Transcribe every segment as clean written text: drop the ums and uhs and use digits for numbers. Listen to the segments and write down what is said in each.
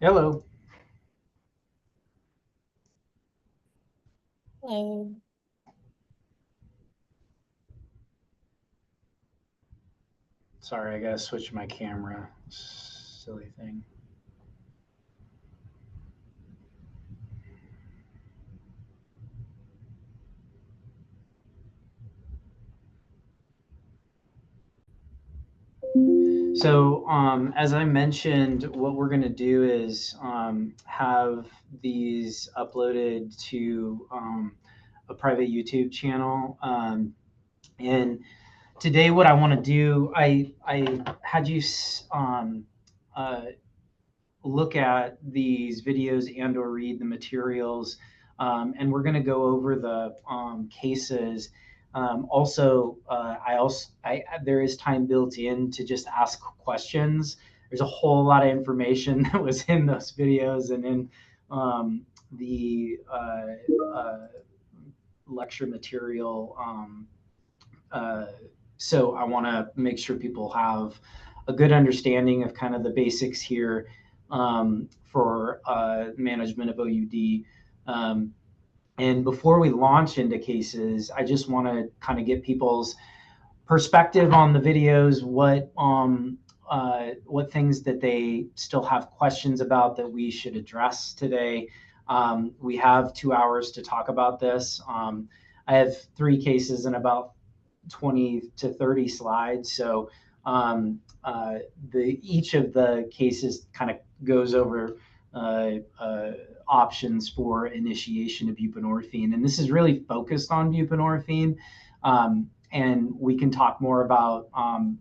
Hello. Hello. Sorry, I gotta switch my camera. Silly thing. So, as I mentioned, what we're going to do is have these uploaded to a private YouTube channel. And today, what I want to do, I had you uh, look at these videos and/or read the materials, and we're going to go over the cases. There is time built in to just ask questions. There's a whole lot of information that was in those videos and in the lecture material. Uh, so I want to make sure people have a good understanding of kind of the basics here for management of OUD. Um, and before we launch into cases, I just want to kind of get people's perspective on the videos, what things that they still have questions about that we should address today. We have 2 hours to talk about this. I have three cases and about 20 to 30 slides. So each of the cases kind of goes over uh, uh, options for initiation of buprenorphine. And this is really focused on buprenorphine. And we can talk more about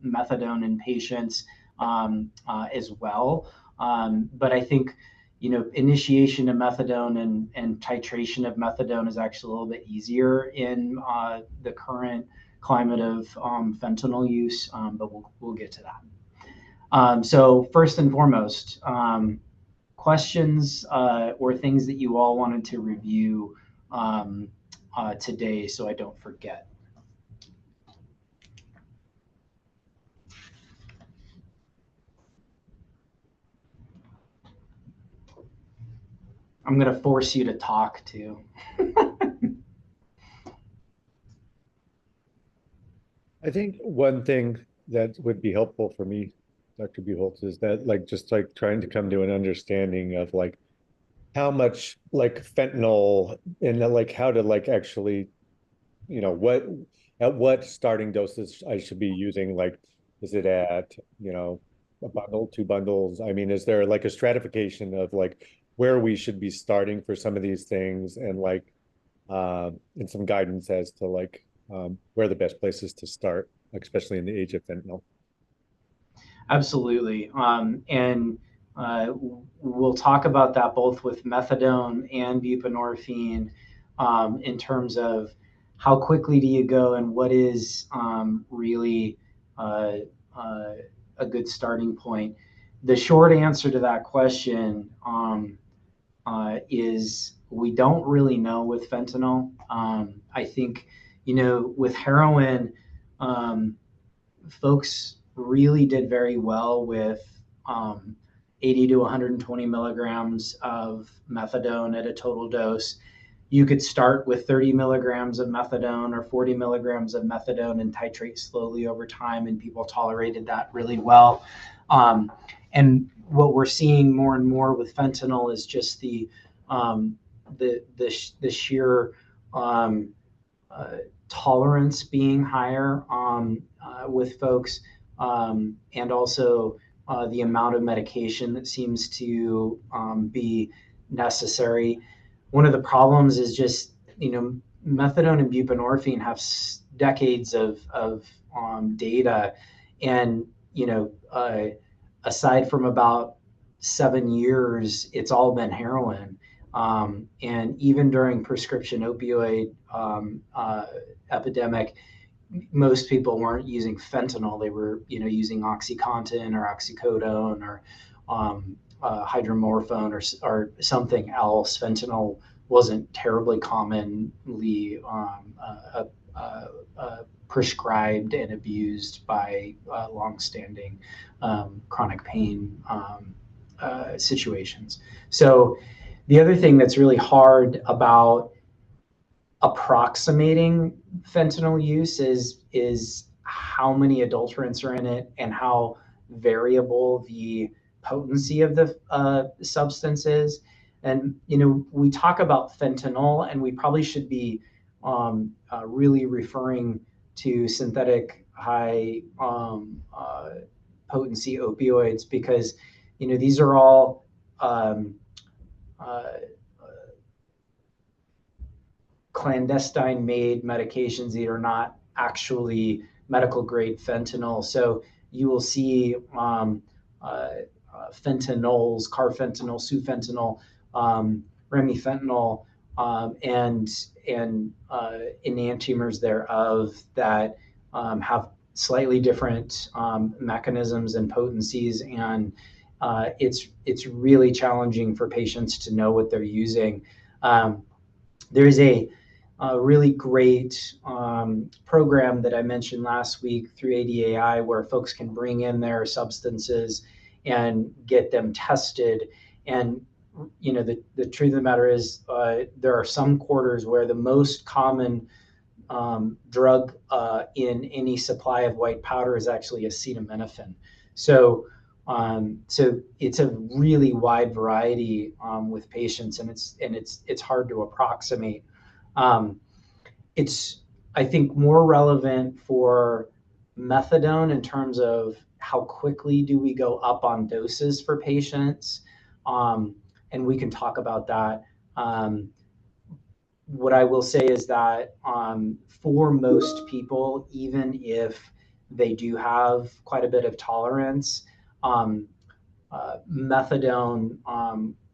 methadone in patients as well. But I think, initiation of methadone and titration of methadone is actually a little bit easier in the current climate of fentanyl use, but we'll get to that. So first and foremost, questions or things that you all wanted to review today, so I don't forget. I'm going to force you to talk too. I think one thing that would be helpful for me, Dr. Buholtz, is that like just like trying to come to an understanding of like how much like fentanyl and like how to like actually, what at what starting doses I should be using. Like, is it at, a bundle, two bundles? I mean, is there like a stratification of like where we should be starting for some of these things and like and some guidance as to like where the best places to start, especially in the age of fentanyl. Absolutely. And we'll talk about that both with methadone and buprenorphine in terms of how quickly do you go and what is really uh, uh, a good starting point. The short answer to that question is we don't really know with fentanyl. I think, with heroin, um, folks really did very well with 80 to 120 milligrams of methadone at a total dose. You could start with 30 milligrams of methadone or 40 milligrams of methadone and titrate slowly over time, and people tolerated that really well. And what we're seeing more and more with fentanyl is just um, the sheer um, uh, tolerance being higher with folks, and also the amount of medication that seems to be necessary. One of the problems is just, methadone and buprenorphine have decades of data, and aside from about 7 years, it's all been heroin. And even during prescription opioid epidemic, most people weren't using fentanyl. They were, using OxyContin or oxycodone or hydromorphone or something else. Fentanyl wasn't terribly commonly prescribed and abused by longstanding chronic pain situations. So the other thing that's really hard about approximating fentanyl use is how many adulterants are in it and how variable the potency of the substance is. And we talk about fentanyl, and we probably should be really referring to synthetic high potency opioids, because these are all um, uh, clandestine made medications that are not actually medical grade fentanyl. So you will see fentanyls, carfentanil, sufentanil, remifentanil, and enantiomers thereof that have slightly different mechanisms and potencies, and it's really challenging for patients to know what they're using. There is a really great program that I mentioned last week through ADAI, where folks can bring in their substances and get them tested. And the truth of the matter is, there are some quarters where the most common drug in any supply of white powder is actually acetaminophen. So it's a really wide variety with patients, and it's hard to approximate. Um, it's, I think, more relevant for methadone in terms of how quickly do we go up on doses for patients, um, and we can talk about that. What I will say is that for most people, even if they do have quite a bit of tolerance, um, methadone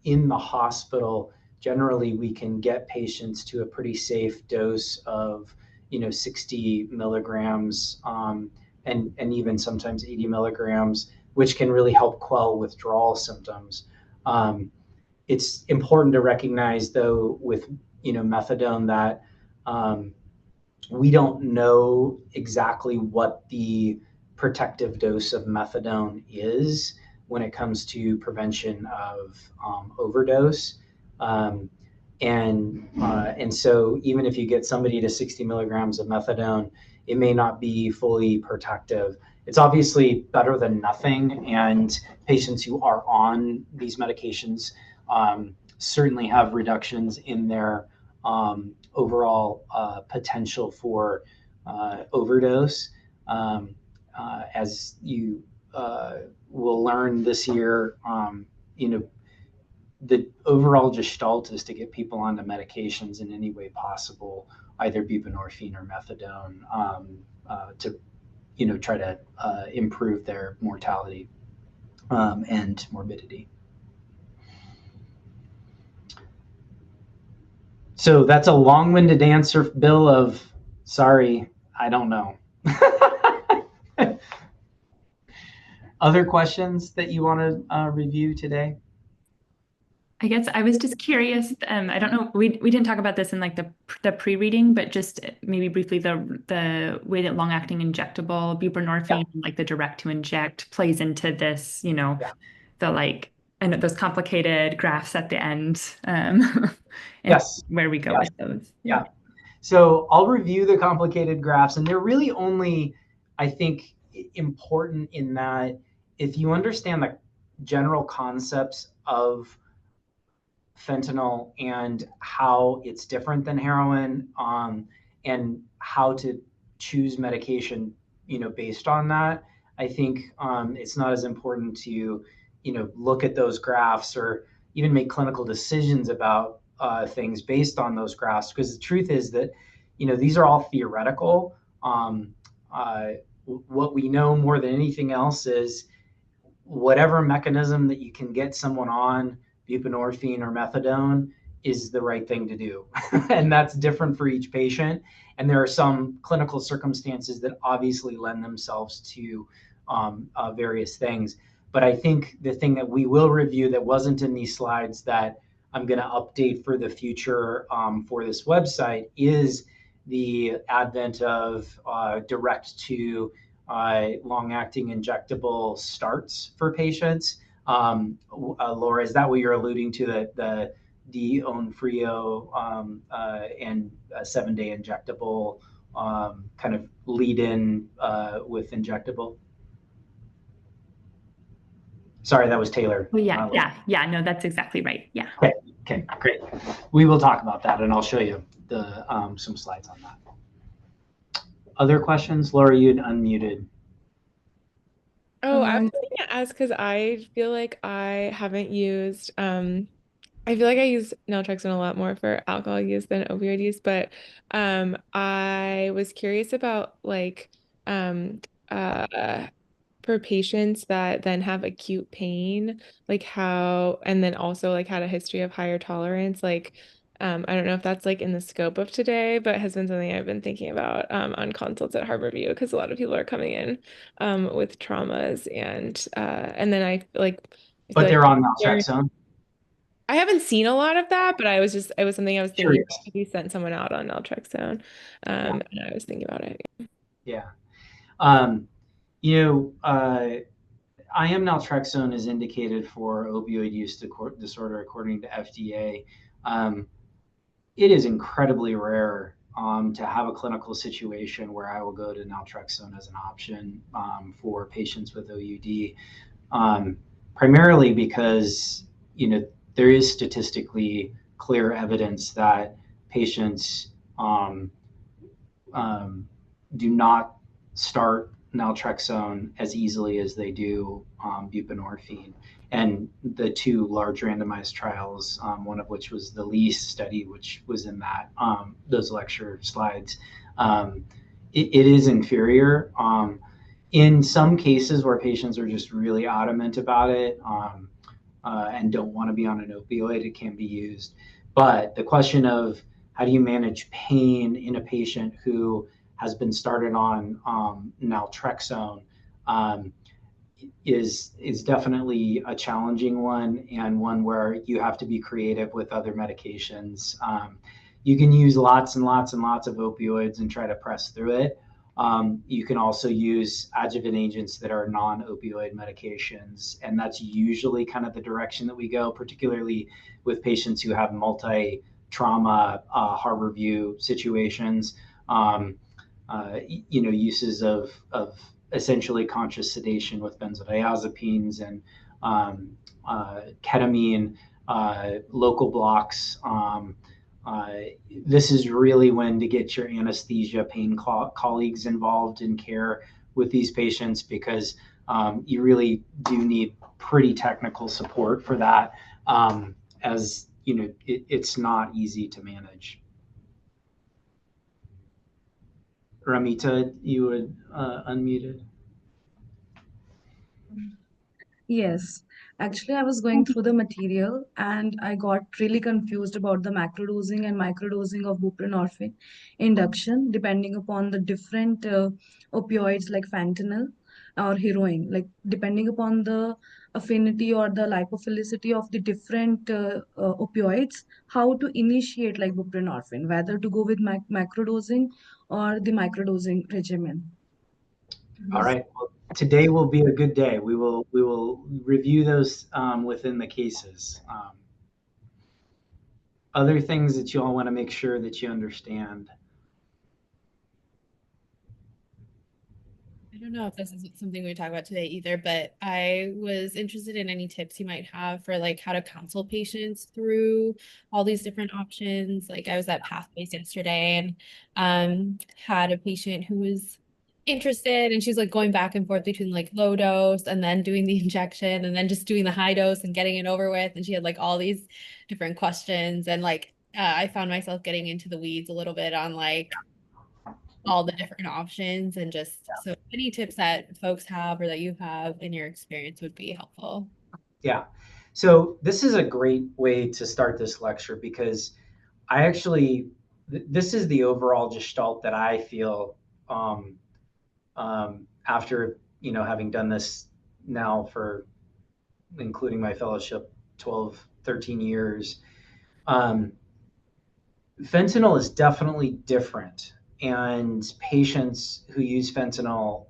in the hospital, generally we can get patients to a pretty safe dose of 60 milligrams, and even sometimes 80 milligrams, which can really help quell withdrawal symptoms. Um, it's important to recognize, though, with methadone, that um, we don't know exactly what the protective dose of methadone is when it comes to prevention of overdose. Um, and so even if you get somebody to 60 milligrams of methadone, it may not be fully protective. It's obviously better than nothing, and patients who are on these medications certainly have reductions in their overall potential for overdose. Um, as you will learn this year, the overall gestalt is to get people onto medications in any way possible, either buprenorphine or methadone, to try to improve their mortality and morbidity. So that's a long-winded answer, Bill, of sorry, I don't know. Other questions that you want to review today? I guess I was just curious. I don't know. We didn't talk about this in like the pre-reading, but just maybe briefly the way that long-acting injectable buprenorphine, like the direct to inject, plays into this. The like and those complicated graphs at the end, and Yes. where we go with those. Yeah. So I'll review the complicated graphs, and they're really only, I think, important in that if you understand the general concepts of fentanyl and how it's different than heroin, and how to choose medication, based on that, I think it's not as important to, look at those graphs or even make clinical decisions about things based on those graphs, because the truth is that, these are all theoretical. What we know more than anything else is whatever mechanism that you can get someone on buprenorphine or methadone is the right thing to do. And that's different for each patient. And there are some clinical circumstances that obviously lend themselves to various things. But I think the thing that we will review that wasn't in these slides that I'm going to update for the future for this website is the advent of direct to long-acting injectable starts for patients. Laura, is that what you're alluding to, the Onfrio and a 7-day injectable kind of lead in with injectable? Sorry, that was Taylor. Oh, yeah. No, that's exactly right. Yeah. Okay, great. We will talk about that, and I'll show you some slides on that. Other questions? Laura, you had unmuted. Oh, I was going to ask because I feel like I haven't used, I feel like I use naltrexone a lot more for alcohol use than opioid use, but I was curious about like uh, for patients that then have acute pain, like how, and then also like had a history of higher tolerance, like I don't know if that's like in the scope of today, but has been something I've been thinking about on consults at Harborview because a lot of people are coming in with traumas and then I feel But they're like on naltrexone. I haven't seen a lot of that, but it was something I was thinking Curious. about if we sent someone out on naltrexone. And I was thinking about it. Yeah. IM naltrexone is indicated for opioid use disorder according to FDA. It is incredibly rare to have a clinical situation where I will go to naltrexone as an option for patients with OUD, primarily because there is statistically clear evidence that patients do not start naltrexone as easily as they do buprenorphine. And the two large randomized trials, one of which was the LEASE study, which was in those lecture slides, it is inferior. In some cases where patients are just really adamant about it and don't want to be on an opioid, it can be used. But the question of how do you manage pain in a patient who has been started on naltrexone is definitely a challenging one, and one where you have to be creative with other medications. You can use lots and lots and lots of opioids and try to press through it. You can also use adjuvant agents that are non-opioid medications, and that's usually kind of the direction that we go, particularly with patients who have multi-trauma Harborview situations. Uses of essentially conscious sedation with benzodiazepines and ketamine, local blocks. This is really when to get your anesthesia pain colleagues involved in care with these patients, because you really do need pretty technical support for that, as it's not easy to manage. Ramita, you would unmuted. Yes, actually, I was going through the material and I got really confused about the macrodosing and microdosing of buprenorphine induction, depending upon the different opioids like fentanyl or heroin, like depending upon the affinity or the lipophilicity of the different opioids, how to initiate like buprenorphine, whether to go with macrodosing or the microdosing regimen. All right. Well, today will be a good day. We will review those within the cases. Other things that you all want to make sure that you understand. I don't know if this is something we talk about today either, but I was interested in any tips you might have for like how to counsel patients through all these different options. Like I was at Pathways yesterday and had a patient who was interested and she's like going back and forth between like low dose and then doing the injection and then just doing the high dose and getting it over with. And she had like all these different questions and I found myself getting into the weeds a little bit on like all the different options and just so any tips that folks have or that you have in your experience would be helpful. Yeah. So this is a great way to start this lecture, because I actually, this is the overall gestalt that I feel after, having done this now for, including my fellowship, 12, 13 years. Fentanyl is definitely different, and patients who use fentanyl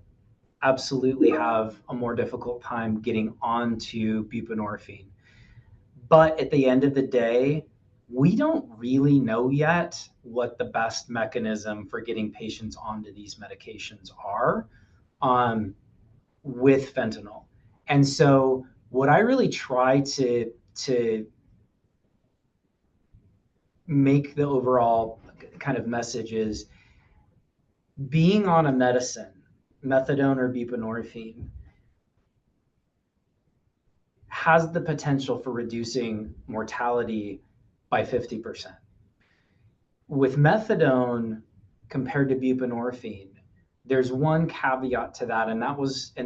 absolutely have a more difficult time getting onto buprenorphine. But at the end of the day, we don't really know yet what the best mechanism for getting patients onto these medications are with fentanyl. And so what I really try to make the overall kind of message is being on a medicine, methadone or buprenorphine, has the potential for reducing mortality by 50%. With methadone compared to buprenorphine, there's one caveat to that, and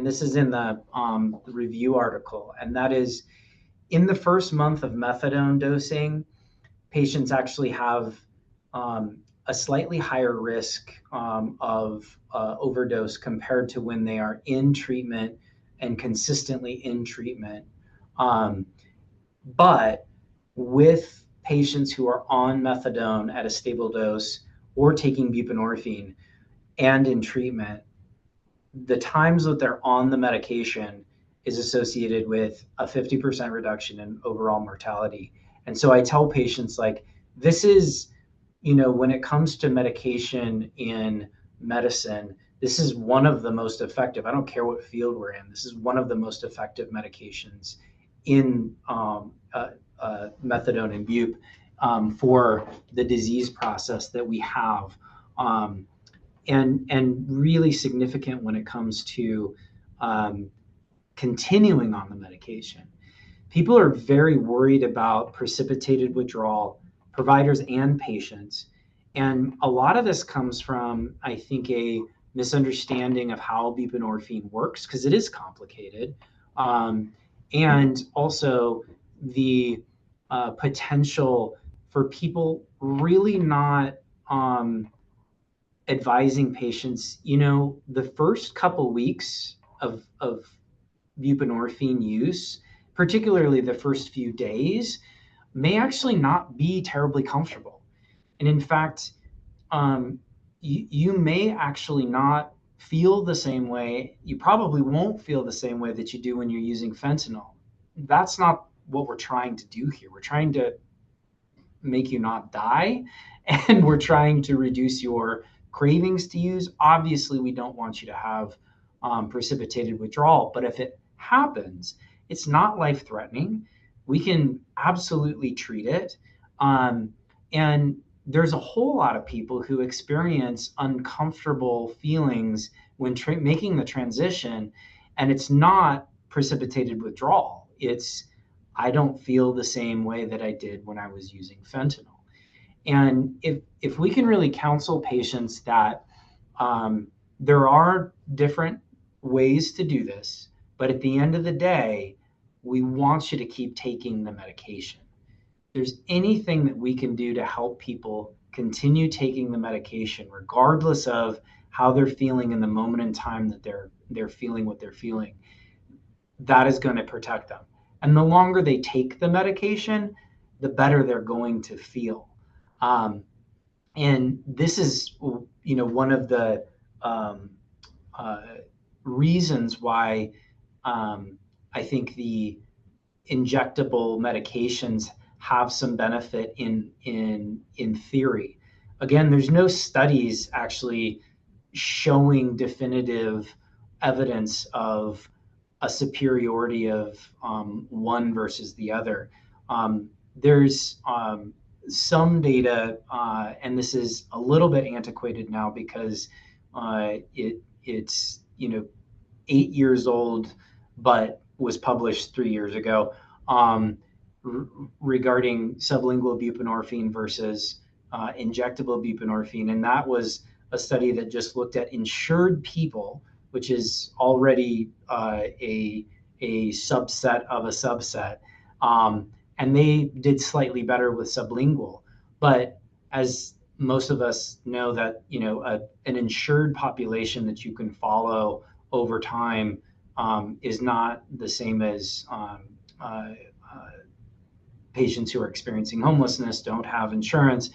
this is in the review article, and that is in the first month of methadone dosing, patients actually have a slightly higher risk of overdose compared to when they are in treatment and consistently in treatment. But with patients who are on methadone at a stable dose or taking buprenorphine and in treatment, the times that they're on the medication is associated with a 50% reduction in overall mortality. And so I tell patients, like, this is, when it comes to medication in medicine, this is one of the most effective. I don't care what field we're in. This is one of the most effective medications in methadone and bup for the disease process that we have, and really significant when it comes to continuing on the medication. People are very worried about precipitated withdrawal, providers and patients. And a lot of this comes from, I think, a misunderstanding of how buprenorphine works, because it is complicated. And also the potential for people really not advising patients, the first couple weeks of buprenorphine use, particularly the first few days, may actually not be terribly comfortable. And in fact, you may actually not feel the same way. You probably won't feel the same way that you do when you're using fentanyl. That's not what we're trying to do here. We're trying to make you not die, and we're trying to reduce your cravings to use. Obviously, we don't want you to have precipitated withdrawal, but if it happens, it's not life-threatening. We can absolutely treat it. And there's a whole lot of people who experience uncomfortable feelings when making the transition, and it's not precipitated withdrawal. It's, I don't feel the same way that I did when I was using fentanyl. And if we can really counsel patients that there are different ways to do this, but at the end of the day, we want you to keep taking the medication. If there's anything that we can do to help people continue taking the medication, regardless of how they're feeling in the moment in time that they're feeling what they're feeling, that is going to protect them. And the longer they take the medication, the better they're going to feel. And this is, one of the reasons why I think the injectable medications have some benefit in theory. Again, there's no studies actually showing definitive evidence of a superiority of one versus the other. There's some data, and this is a little bit antiquated now because it's 8 years old, but was published 3 years ago, regarding sublingual buprenorphine versus injectable buprenorphine. And that was a study that just looked at insured people, which is already a subset of a subset. And they did slightly better with sublingual. But as most of us know, that an insured population that you can follow over time is not the same as patients who are experiencing homelessness, don't have insurance,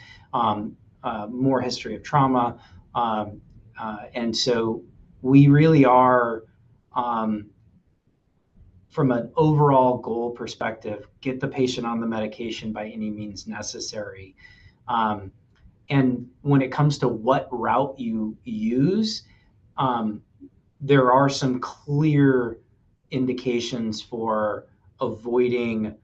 more history of trauma. And so we really are from an overall goal perspective, get the patient on the medication by any means necessary. And when it comes to what route you use, there are some clear indications for avoiding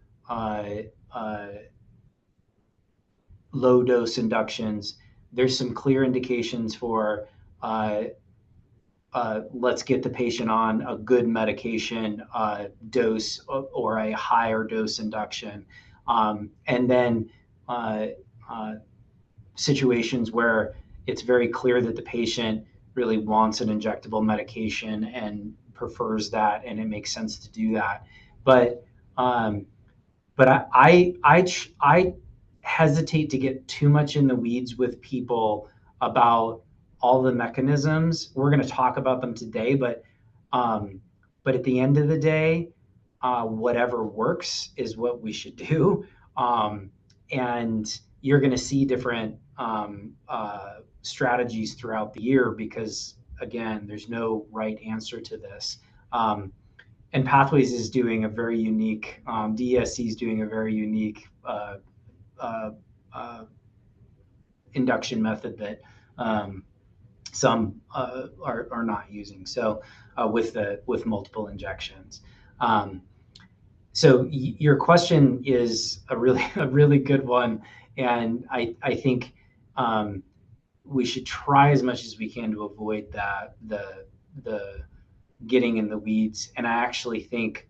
low dose inductions. There's some clear indications for let's get the patient on a good medication dose or a higher dose induction. And then situations where it's very clear that the patient really wants an injectable medication and prefers that, and it makes sense to do that. But I hesitate to get too much in the weeds with people about all the mechanisms. We're going to talk about them today, but at the end of the day, whatever works is what we should do. And you're going to see different strategies throughout the year because, again, there's no right answer to this. And Pathways is doing a very unique, DESC is doing a very unique induction method that some are not using. So with multiple injections. So your question is a really good one, and I think we should try as much as we can to avoid that the getting in the weeds. And I actually think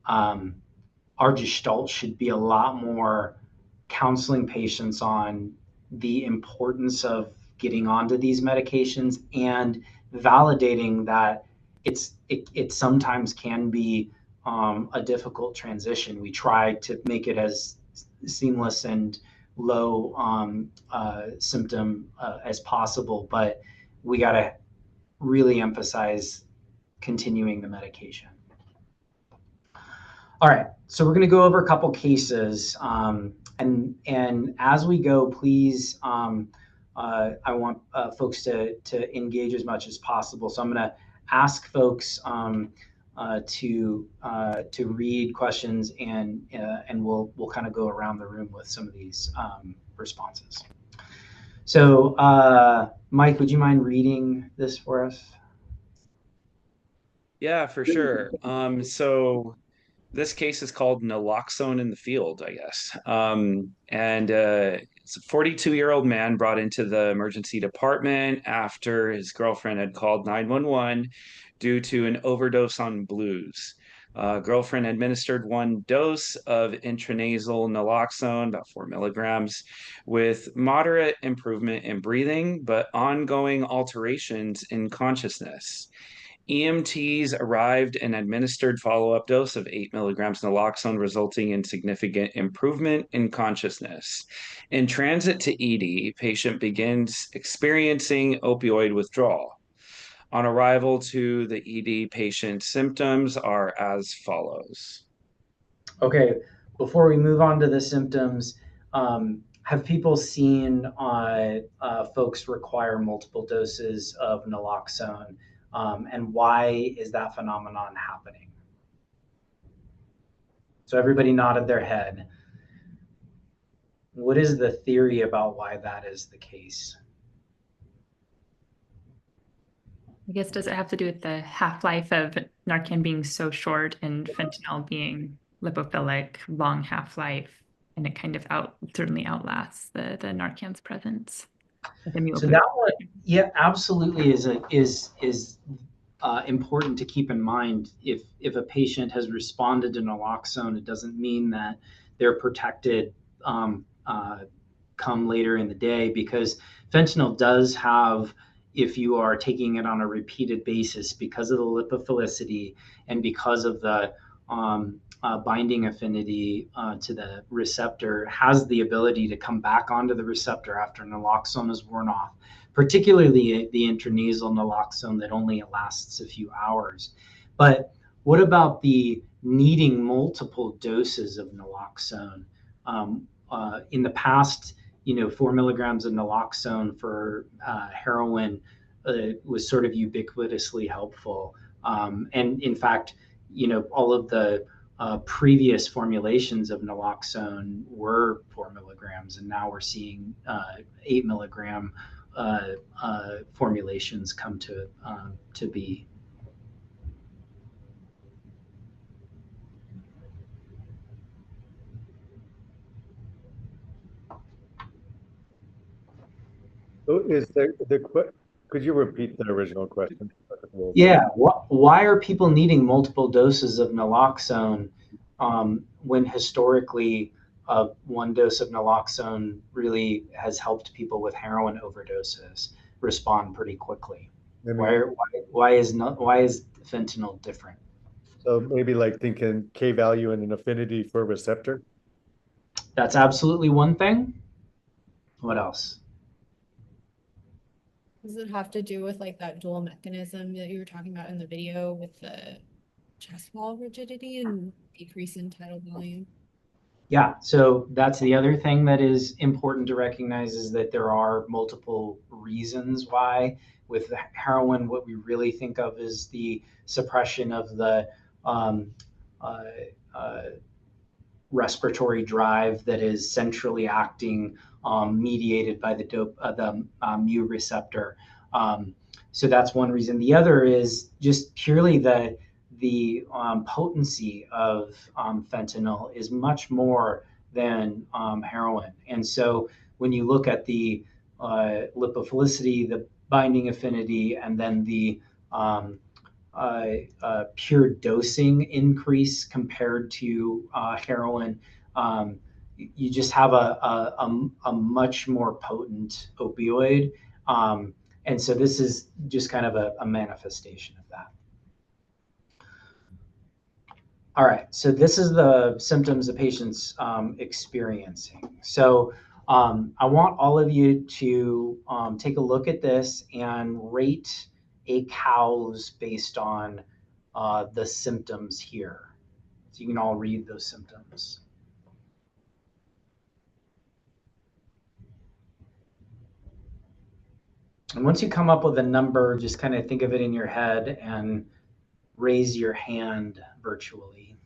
our gestalt should be a lot more counseling patients on the importance of getting onto these medications and validating that it sometimes can be a difficult transition. We try to make it as seamless and low symptom as possible, but we got to really emphasize continuing the medication. All right, so we're going to go over a couple cases, and as we go, please, I want folks to engage as much as possible. So I'm going to ask folks to read questions, and we'll kind of go around the room with some of these responses. So, Mike, would you mind reading this for us? Yeah, for sure. So this case is called naloxone in the field, I guess. And it's a 42-year-old man brought into the emergency department after his girlfriend had called 911 due to an overdose on blues. Girlfriend administered one dose of intranasal naloxone, about 4 milligrams, with moderate improvement in breathing, but ongoing alterations in consciousness. EMTs arrived and administered follow-up dose of 8 milligrams naloxone, resulting in significant improvement in consciousness. In transit to ED, patient begins experiencing opioid withdrawal. On arrival to the ED, patient's symptoms are as follows. Okay, before we move on to the symptoms, have people seen folks require multiple doses of naloxone? And why is that phenomenon happening? So everybody nodded their head. What is the theory about why that is the case? I guess, does it have to do with the half-life of Narcan being so short and fentanyl being lipophilic, long half-life, and it kind of certainly outlasts the Narcan's presence? So that one, yeah, absolutely is important to keep in mind. If a patient has responded to naloxone, it doesn't mean that they're protected come later in the day, because fentanyl does have, if you are taking it on a repeated basis, because of the lipophilicity and because of the binding affinity to the receptor, has the ability to come back onto the receptor after naloxone is worn off, particularly the intranasal naloxone that only lasts a few hours. But what about the needing multiple doses of naloxone? In the past, 4 milligrams of naloxone for heroin was sort of ubiquitously helpful. And in fact, all of the previous formulations of naloxone were 4 milligrams, and now we're seeing 8 milligram formulations come to be. So could you repeat the original question? Yeah, why are people needing multiple doses of naloxone when historically one dose of naloxone really has helped people with heroin overdoses respond pretty quickly? Why is fentanyl different? So maybe like thinking K value and an affinity for a receptor? That's absolutely one thing. What else? Does it have to do with like that dual mechanism that you were talking about in the video with the chest wall rigidity and decrease in tidal volume? Yeah, so that's the other thing that is important to recognize, is that there are multiple reasons why. With heroin, what we really think of is the suppression of the um, uh, uh, respiratory drive that is centrally acting, mediated by the mu receptor. So that's one reason. The other is just purely the potency of fentanyl is much more than heroin. And so when you look at the lipophilicity, the binding affinity, and then the pure dosing increase compared to heroin, you just have a much more potent opioid. And so this is just kind of a manifestation of that. All right, so this is the symptoms the patient's experiencing. So I want all of you to take a look at this and rate a COWS based on the symptoms here. So you can all read those symptoms. And once you come up with a number, just kind of think of it in your head and raise your hand virtually.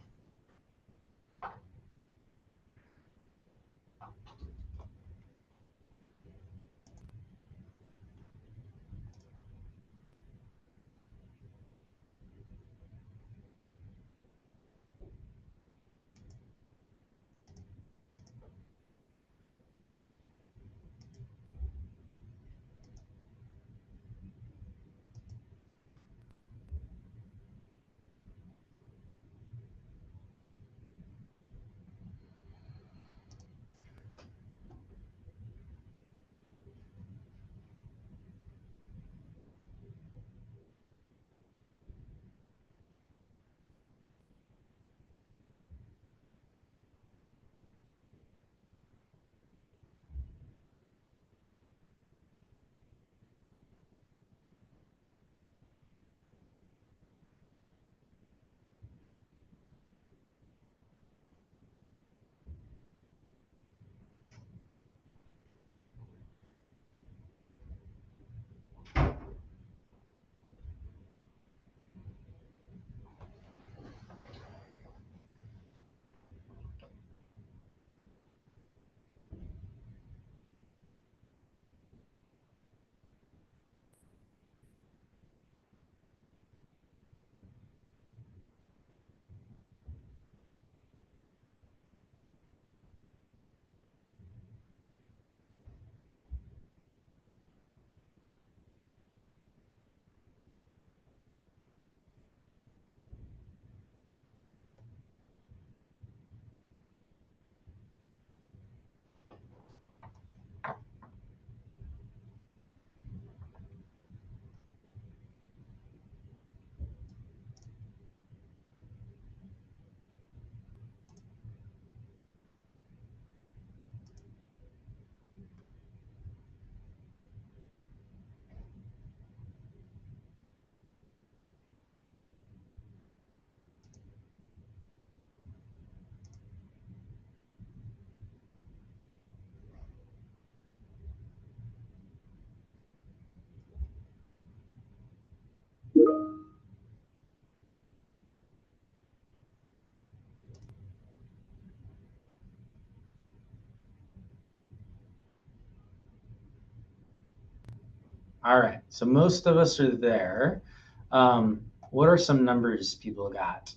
All right. So most of us are there. What are some numbers people got?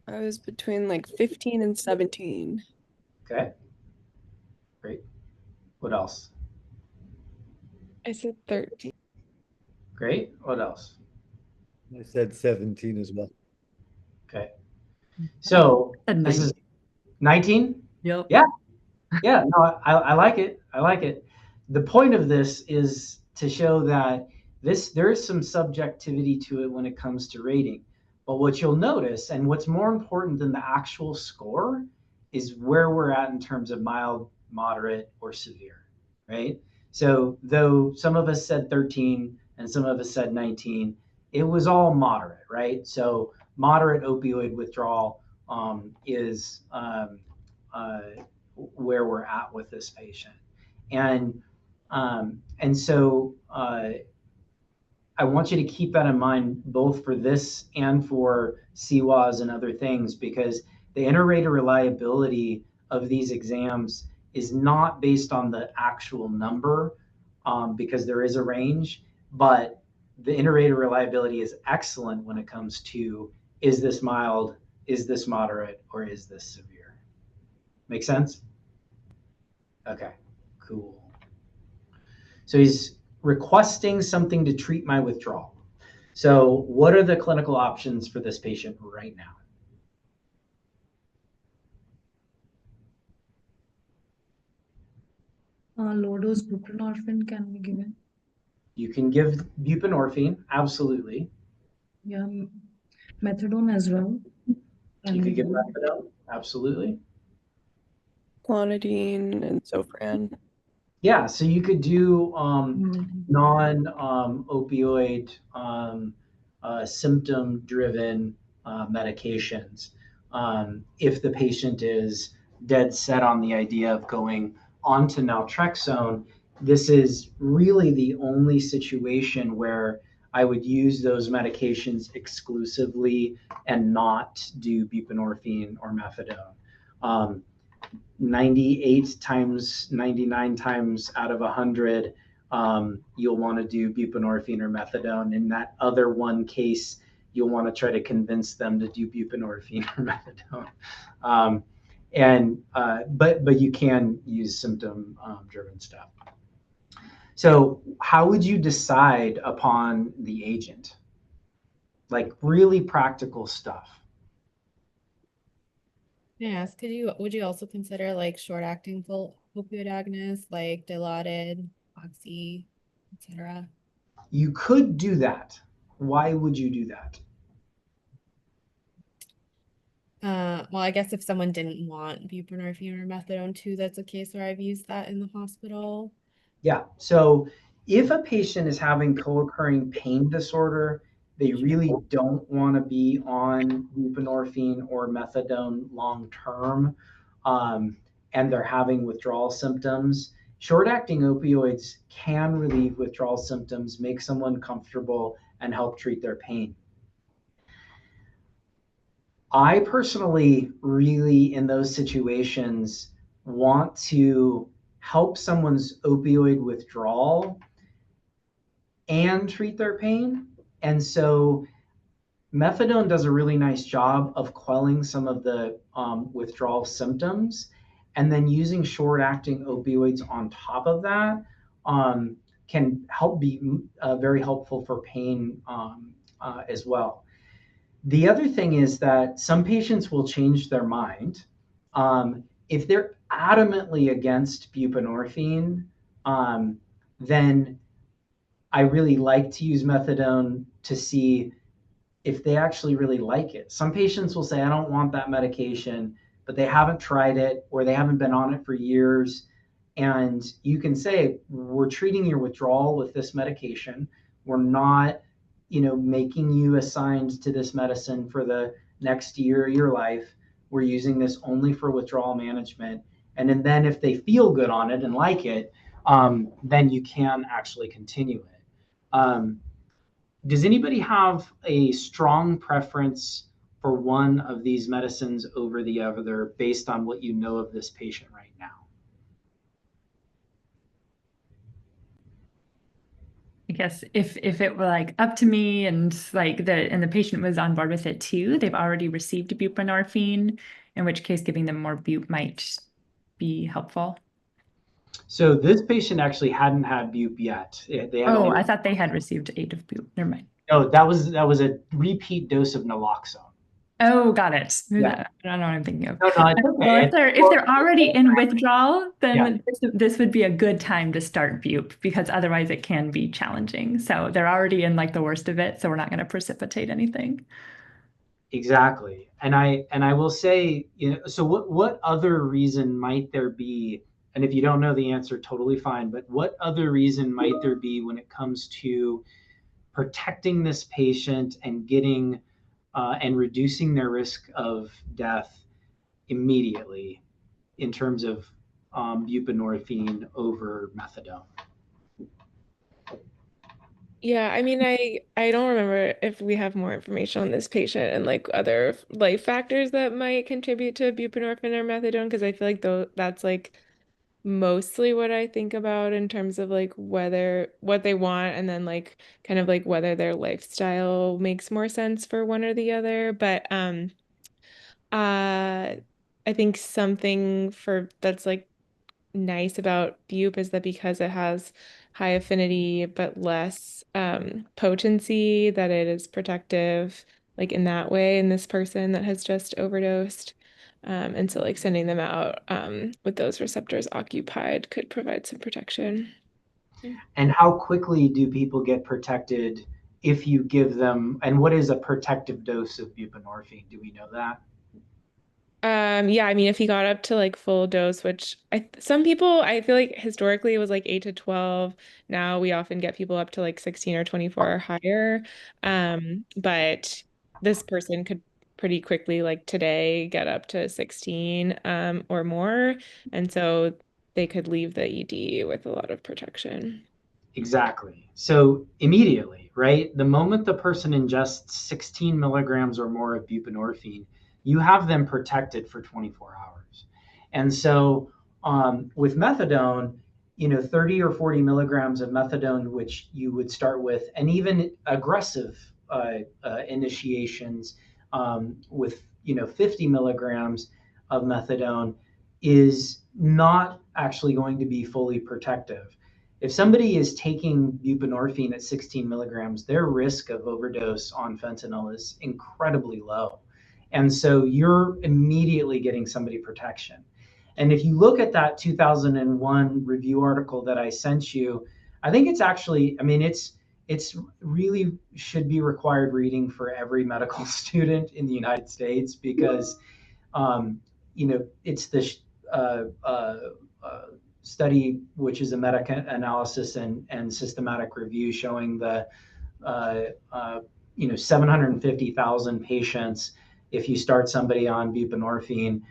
I was between like 15 and 17. Okay. Great. What else? I said 13. Great. What else? I said 17 as well. Okay. So Said this is 19. 19? Yep. Yeah. Yeah. No, I like it. I like it. The point of this is to show that there is some subjectivity to it when it comes to rating. But what you'll notice, and what's more important than the actual score, is where we're at in terms of mild, moderate, or severe, right? So though some of us said 13 and some of us said 19, it was all moderate, right? So moderate opioid withdrawal is uh, where we're at with this patient. And so I want you to keep that in mind, both for this and for CWAS and other things, because the inter-rater reliability of these exams is not based on the actual number, because there is a range, but the inter-rater reliability is excellent when it comes to, is this mild, is this moderate, or is this severe? Make sense? Okay, cool. So he's requesting something to treat my withdrawal. So what are the clinical options for this patient right now? Low dose buprenorphine can be given. You can give buprenorphine, absolutely. Yeah, methadone as well. You could give methadone, absolutely. Clonidine and Zofran. Yeah, so you could do non-opioid symptom-driven medications. If the patient is dead set on the idea of going onto naltrexone, this is really the only situation where I would use those medications exclusively and not do buprenorphine or methadone. 98 times, 99 times out of 100, you'll want to do buprenorphine or methadone. In that other one case, you'll want to try to convince them to do buprenorphine or methadone. But you can use symptom driven stuff. So how would you decide upon the agent? Like really practical stuff. Yes, would you also consider like short-acting full opioid agonists like Dilaudid, Oxy, etc.? You could do that. Why would you do that? Well, I guess if someone didn't want buprenorphine or methadone too, that's a case where I've used that in the hospital. Yeah. So if a patient is having co-occurring pain disorder, they really don't want to be on buprenorphine or methadone long term, and they're having withdrawal symptoms. Short-acting opioids can relieve withdrawal symptoms, make someone comfortable, and help treat their pain. I personally really, in those situations, want to help someone's opioid withdrawal and treat their pain. And so methadone does a really nice job of quelling some of the withdrawal symptoms. And then using short-acting opioids on top of that can help be very helpful for pain as well. The other thing is that some patients will change their mind. If they're adamantly against buprenorphine, then I really like to use methadone to see if they actually really like it. Some patients will say, I don't want that medication, but they haven't tried it or they haven't been on it for years. And you can say, we're treating your withdrawal with this medication. We're not, making you assigned to this medicine for the next year of your life. We're using this only for withdrawal management. And then if they feel good on it and like it, then you can actually continue it. Does anybody have a strong preference for one of these medicines over the other based on what you know of this patient right now? guess if it were like up to me and like the patient was on board with it too, they've already received buprenorphine, in which case giving them more bup might be helpful. So this patient actually hadn't had bup yet. They had Oh, only, I thought they had received 8 of bup. Never mind. no, that was a repeat dose of naloxone. Oh, got it. Yeah. I don't know what I'm thinking of. No, it's okay. Well, if they're already in withdrawal, then Yeah. this would be a good time to start bup because otherwise it can be challenging. So they're already in like the worst of it, so we're not going to precipitate anything. Exactly. And I will say, so what other reason might there be? And if you don't know the answer, totally fine. But what other reason might there be when it comes to protecting this patient and getting and reducing their risk of death immediately in terms of buprenorphine over methadone? Yeah, I mean, I don't remember if we have more information on this patient and like other life factors that might contribute to buprenorphine or methadone, because I feel like that's like mostly what I think about in terms of like whether what they want and then like kind of like whether their lifestyle makes more sense for one or the other. But I think something for that's like nice about bupe is that because it has high affinity but less potency, that it is protective, like in that way, in this person that has just overdosed. And so, like, sending them out with those receptors occupied could provide some protection. And how quickly do people get protected if you give them, and what is a protective dose of buprenorphine? Do we know that? Yeah, I mean, if he got up to like full dose, which some people, I feel like historically it was like 8 to 12. Now we often get people up to like 16 or 24 or higher. But this person could pretty quickly, like today, get up to 16 or more. And so they could leave the ED with a lot of protection. Exactly. So immediately, right? The moment the person ingests 16 milligrams or more of buprenorphine, you have them protected for 24 hours. And so with methadone, 30 or 40 milligrams of methadone, which you would start with, and even aggressive initiations with, 50 milligrams of methadone is not actually going to be fully protective. If somebody is taking buprenorphine at 16 milligrams, their risk of overdose on fentanyl is incredibly low. And so you're immediately getting somebody protection. And if you look at that 2001 review article that I sent you, I think it's actually, I mean, it's really should be required reading for every medical student in the United States because, it's the study, which is a meta-analysis and systematic review showing the 750,000 patients. If you start somebody on buprenorphine,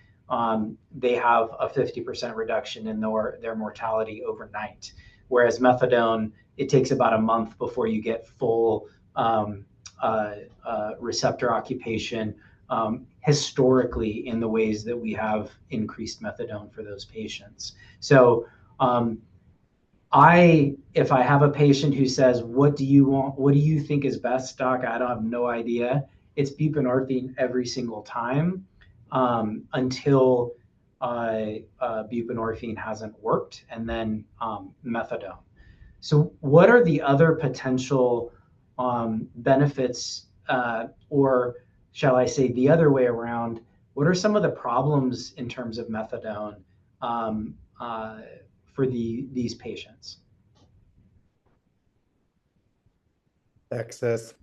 they have a 50% reduction in their mortality overnight. Whereas methadone, it takes about a month before you get full receptor occupation, historically in the ways that we have increased methadone for those patients. So if I have a patient who says, what do you want? What do you think is best, doc? I don't have no idea. It's buprenorphine every single time until buprenorphine hasn't worked, and then methadone. So what are the other potential benefits, or shall I say the other way around? What are some of the problems in terms of methadone for these patients? Access.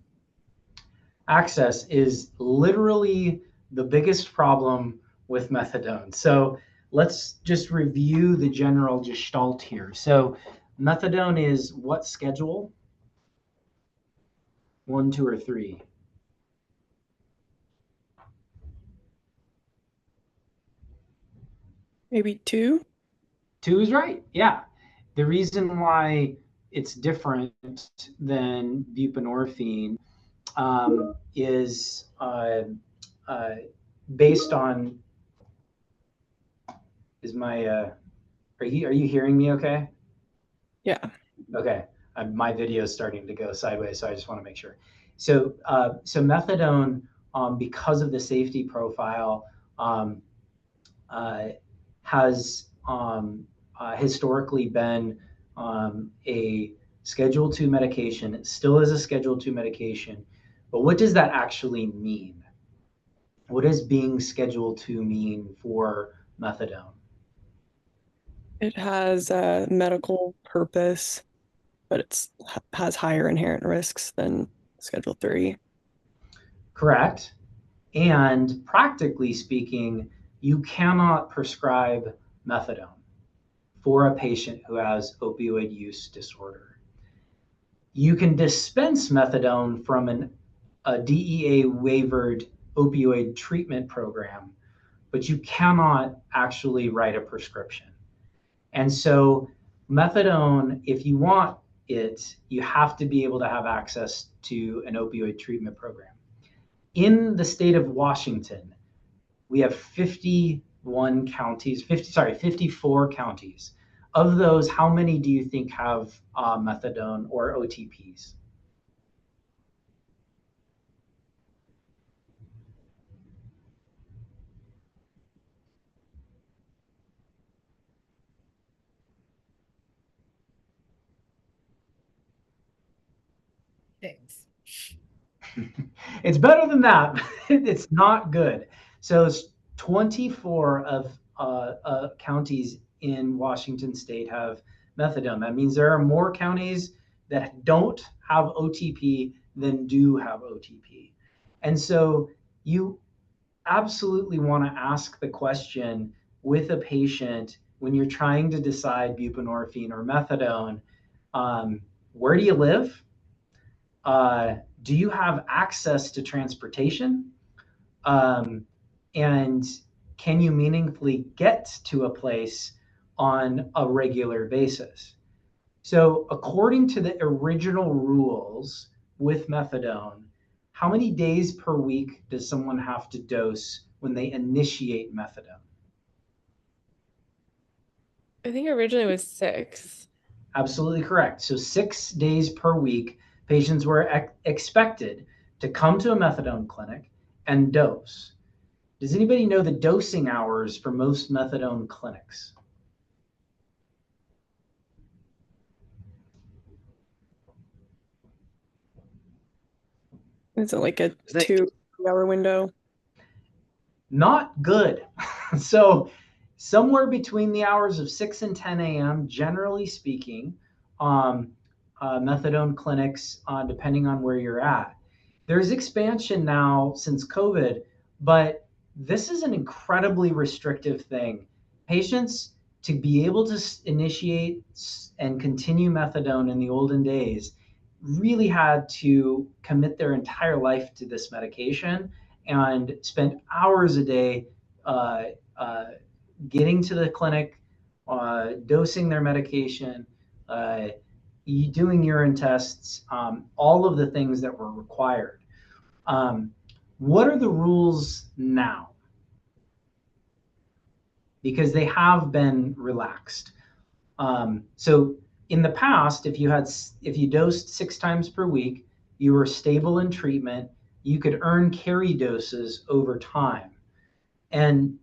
Access is literally the biggest problem with methadone. So let's just review the general gestalt here. So methadone is what schedule? 1, 2, or 3? Maybe 2. 2 is right. Yeah. The reason why it's different than buprenorphine is based on are you hearing me okay? Yeah. Okay. My video is starting to go sideways, so I just want to make sure. So methadone, because of the safety profile, has historically been a Schedule II medication. It still is a Schedule II medication, but what does that actually mean? What does being Schedule II mean for methadone? It has a medical purpose, but has higher inherent risks than Schedule 3. Correct. And practically speaking, you cannot prescribe methadone for a patient who has opioid use disorder. You can dispense methadone from a DEA waivered opioid treatment program, but you cannot actually write a prescription. And so methadone, if you want it, you have to be able to have access to an opioid treatment program. In the state of Washington, we have 51 counties, 54 counties. Of those, how many do you think have methadone or OTPs? Six. It's better than that. It's not good. So it's 24 of counties in Washington state have methadone. That means there are more counties that don't have OTP than do have OTP. And so you absolutely want to ask the question with a patient when you're trying to decide buprenorphine or methadone, where do you live? Do you have access to transportation? And can you meaningfully get to a place on a regular basis? So according to the original rules with methadone, how many days per week does someone have to dose when they initiate methadone? I think originally it was 6. Absolutely correct. So 6 days per week, patients were expected to come to a methadone clinic and dose. Does anybody know the dosing hours for most methadone clinics? Is it like a 2 hour window? Not good. So somewhere between the hours of 6 and 10 a.m., generally speaking, methadone clinics, depending on where you're at. There's expansion now since COVID, but this is an incredibly restrictive thing. Patients, to be able to initiate and continue methadone in the olden days, really had to commit their entire life to this medication and spent hours a day uh, uh, getting to the clinic, dosing their medication, doing urine tests, all of the things that were required. What are the rules now? Because they have been relaxed. So in the past, if you dosed 6 times per week, you were stable in treatment, you could earn carry doses over time. And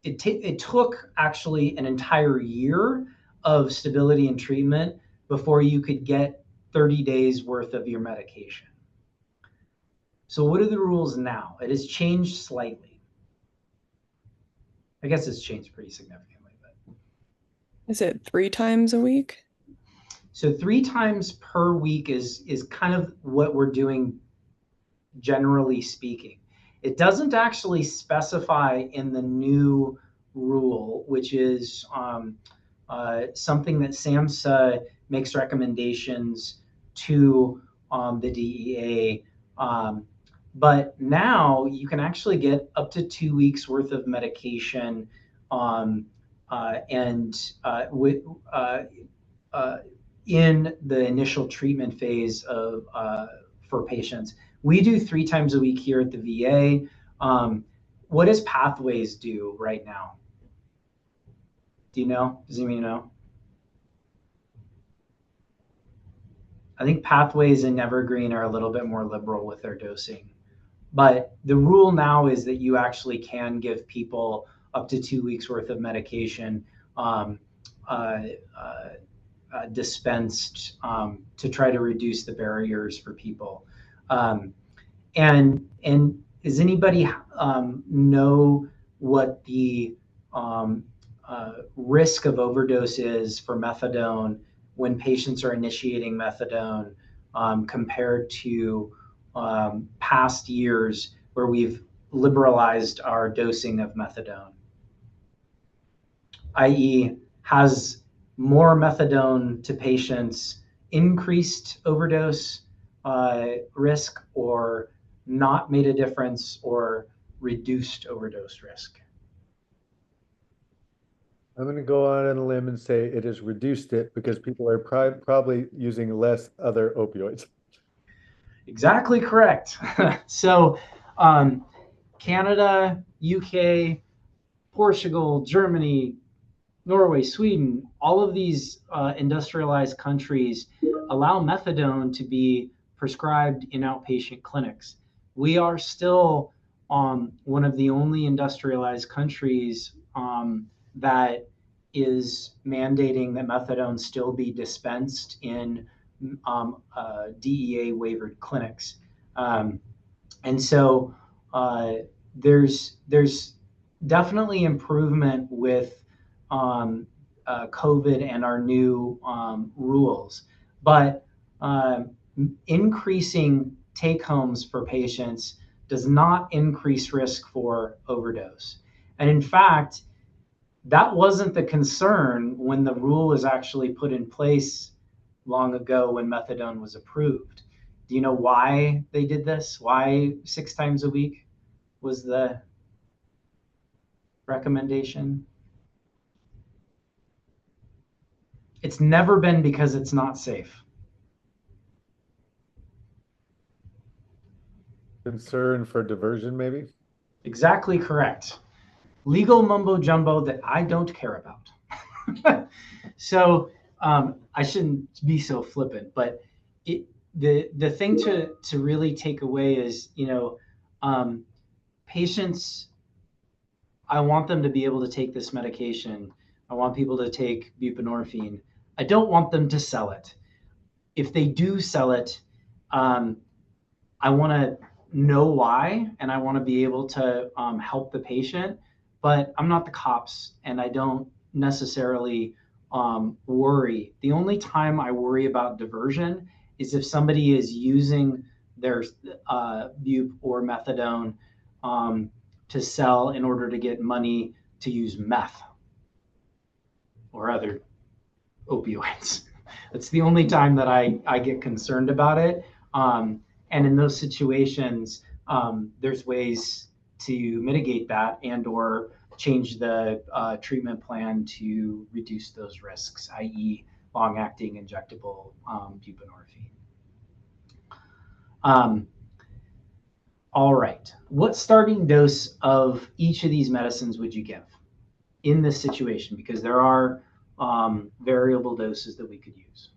it took actually an entire year of stability in treatment before you could get 30 days worth of your medication. So what are the rules now? It has changed slightly. I guess it's changed pretty significantly. But Is it 3 times a week? so 3 times per week is kind of what we're doing, generally speaking. It doesn't actually specify in the new rule, which is something that SAMHSA makes recommendations to the DEA. But now you can actually get up to 2 weeks worth of medication in the initial treatment phase of for patients. We do 3 times a week here at the VA. What does Pathways do right now? Do you know? Does anybody know? I think Pathways and Evergreen are a little bit more liberal with their dosing. But the rule now is that you actually can give people up to 2 weeks worth of medication um, uh, dispensed to try to reduce the barriers for people. And does anybody know what the risk of overdose is for methadone when patients are initiating methadone compared to past years where we've liberalized our dosing of methadone? I.e., has more methadone to patients increased overdose risk, or not made a difference, or reduced overdose risk? I'm going to go on a limb and say it has reduced it because people are probably using less other opioids. Exactly correct. So Canada, UK, Portugal, Germany, Norway, Sweden, all of these industrialized countries allow methadone to be prescribed in outpatient clinics. We are still one of the only industrialized countries that is mandating that methadone still be dispensed in DEA waivered clinics. And so there's definitely improvement with COVID and our new rules, but increasing take homes for patients does not increase risk for overdose. And in fact, that wasn't the concern when the rule was actually put in place long ago when methadone was approved. Do you know why they did this? Why 6 times a week was the recommendation? It's never been because it's not safe. Concern for diversion, maybe? Exactly correct. Legal mumbo jumbo that I don't care about. So I shouldn't be so flippant, but the thing to really take away is, patients, I want them to be able to take this medication. I want people to take buprenorphine. I don't want them to sell it. If they do sell it, I want to know why, and I want to be able to help the patient. But I'm not the cops, and I don't necessarily worry. The only time I worry about diversion is if somebody is using their bup or methadone to sell in order to get money to use meth or other opioids. That's the only time that I get concerned about it. And in those situations, there's ways to mitigate that and or change the treatment plan to reduce those risks, i.e. long-acting injectable buprenorphine. All right. What starting dose of each of these medicines would you give in this situation? Because there are variable doses that we could use.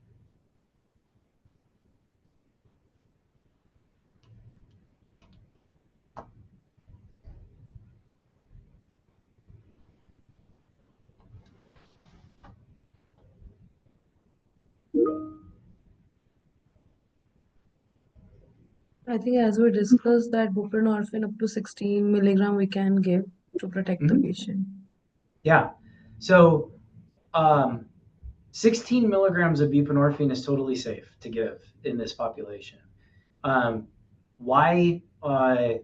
I think as we discussed that buprenorphine up to 16 milligram we can give to protect the patient. Yeah. So 16 milligrams of buprenorphine is totally safe to give in this population. Why aren't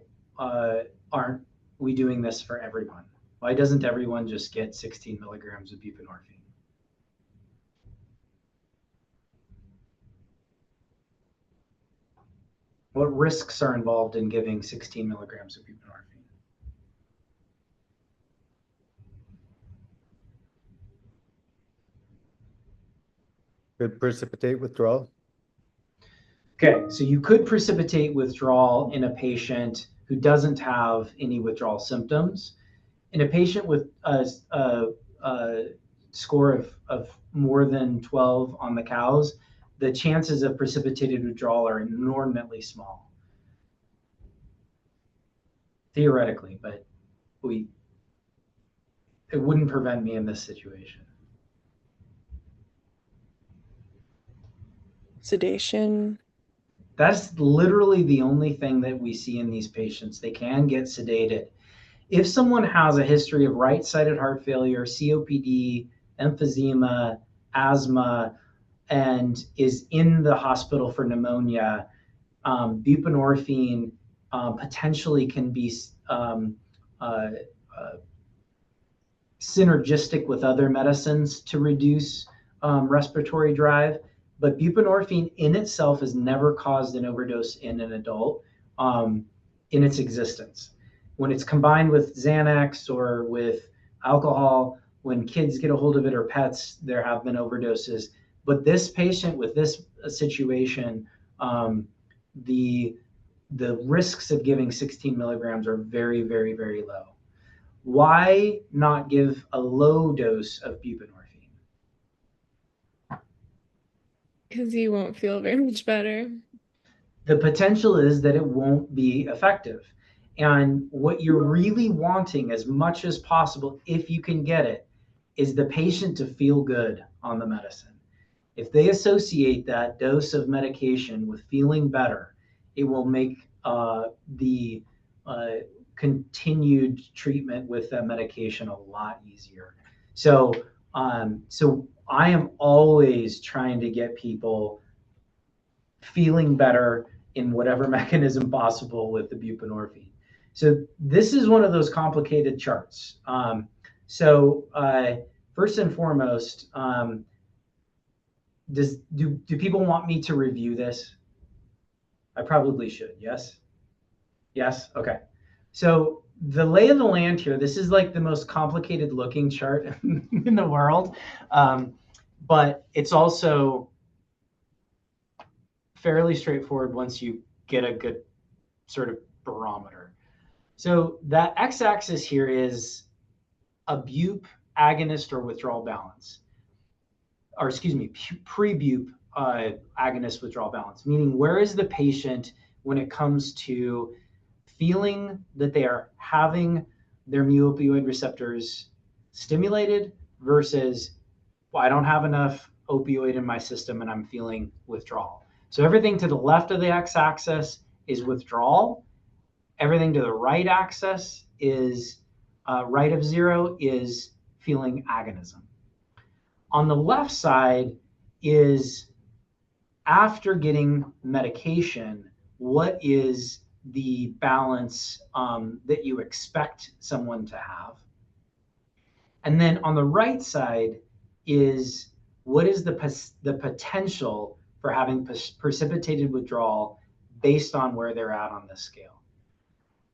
we doing this for everyone? Why doesn't everyone just get 16 milligrams of buprenorphine? What risks are involved in giving 16 milligrams of buprenorphine? Could precipitate withdrawal. Okay, so you could precipitate withdrawal in a patient who doesn't have any withdrawal symptoms. In a patient with a score of more than 12 on the cows, the chances of precipitated withdrawal are inordinately small, theoretically, but it wouldn't prevent me in this situation. Sedation. That's literally the only thing that we see in these patients. They can get sedated. If someone has a history of right-sided heart failure, COPD, emphysema, asthma, and is in the hospital for pneumonia, buprenorphine potentially can be uh, synergistic with other medicines to reduce respiratory drive. But buprenorphine in itself has never caused an overdose in an adult in its existence. When it's combined with Xanax or with alcohol, when kids get a hold of it or pets, there have been overdoses. But this patient with this situation, the risks of giving 16 milligrams are very, very, very low. Why not give a low dose of buprenorphine? Because you won't feel very much better. The potential is that it won't be effective. And what you're really wanting as much as possible, if you can get it, is the patient to feel good on the medicine. If they associate that dose of medication with feeling better, it will make the continued treatment with that medication a lot easier. So I am always trying to get people feeling better in whatever mechanism possible with the buprenorphine. So this is one of those complicated charts. First and foremost, do people want me to review this? I probably should. Yes? Yes? Okay. So the lay of the land here, this is like the most complicated looking chart in the world. But it's also fairly straightforward once you get a good sort of barometer. So that x-axis here is a bup agonist or withdrawal balance, or excuse me, pre-bup agonist withdrawal balance, meaning where is the patient when it comes to feeling that they are having their mu opioid receptors stimulated versus, well, I don't have enough opioid in my system and I'm feeling withdrawal. So everything to the left of the x-axis is withdrawal. Everything to the right axis is right of zero is feeling agonism. On the left side is after getting medication, what is the balance that you expect someone to have? And then on the right side is what is the potential for having precipitated withdrawal based on where they're at on this scale.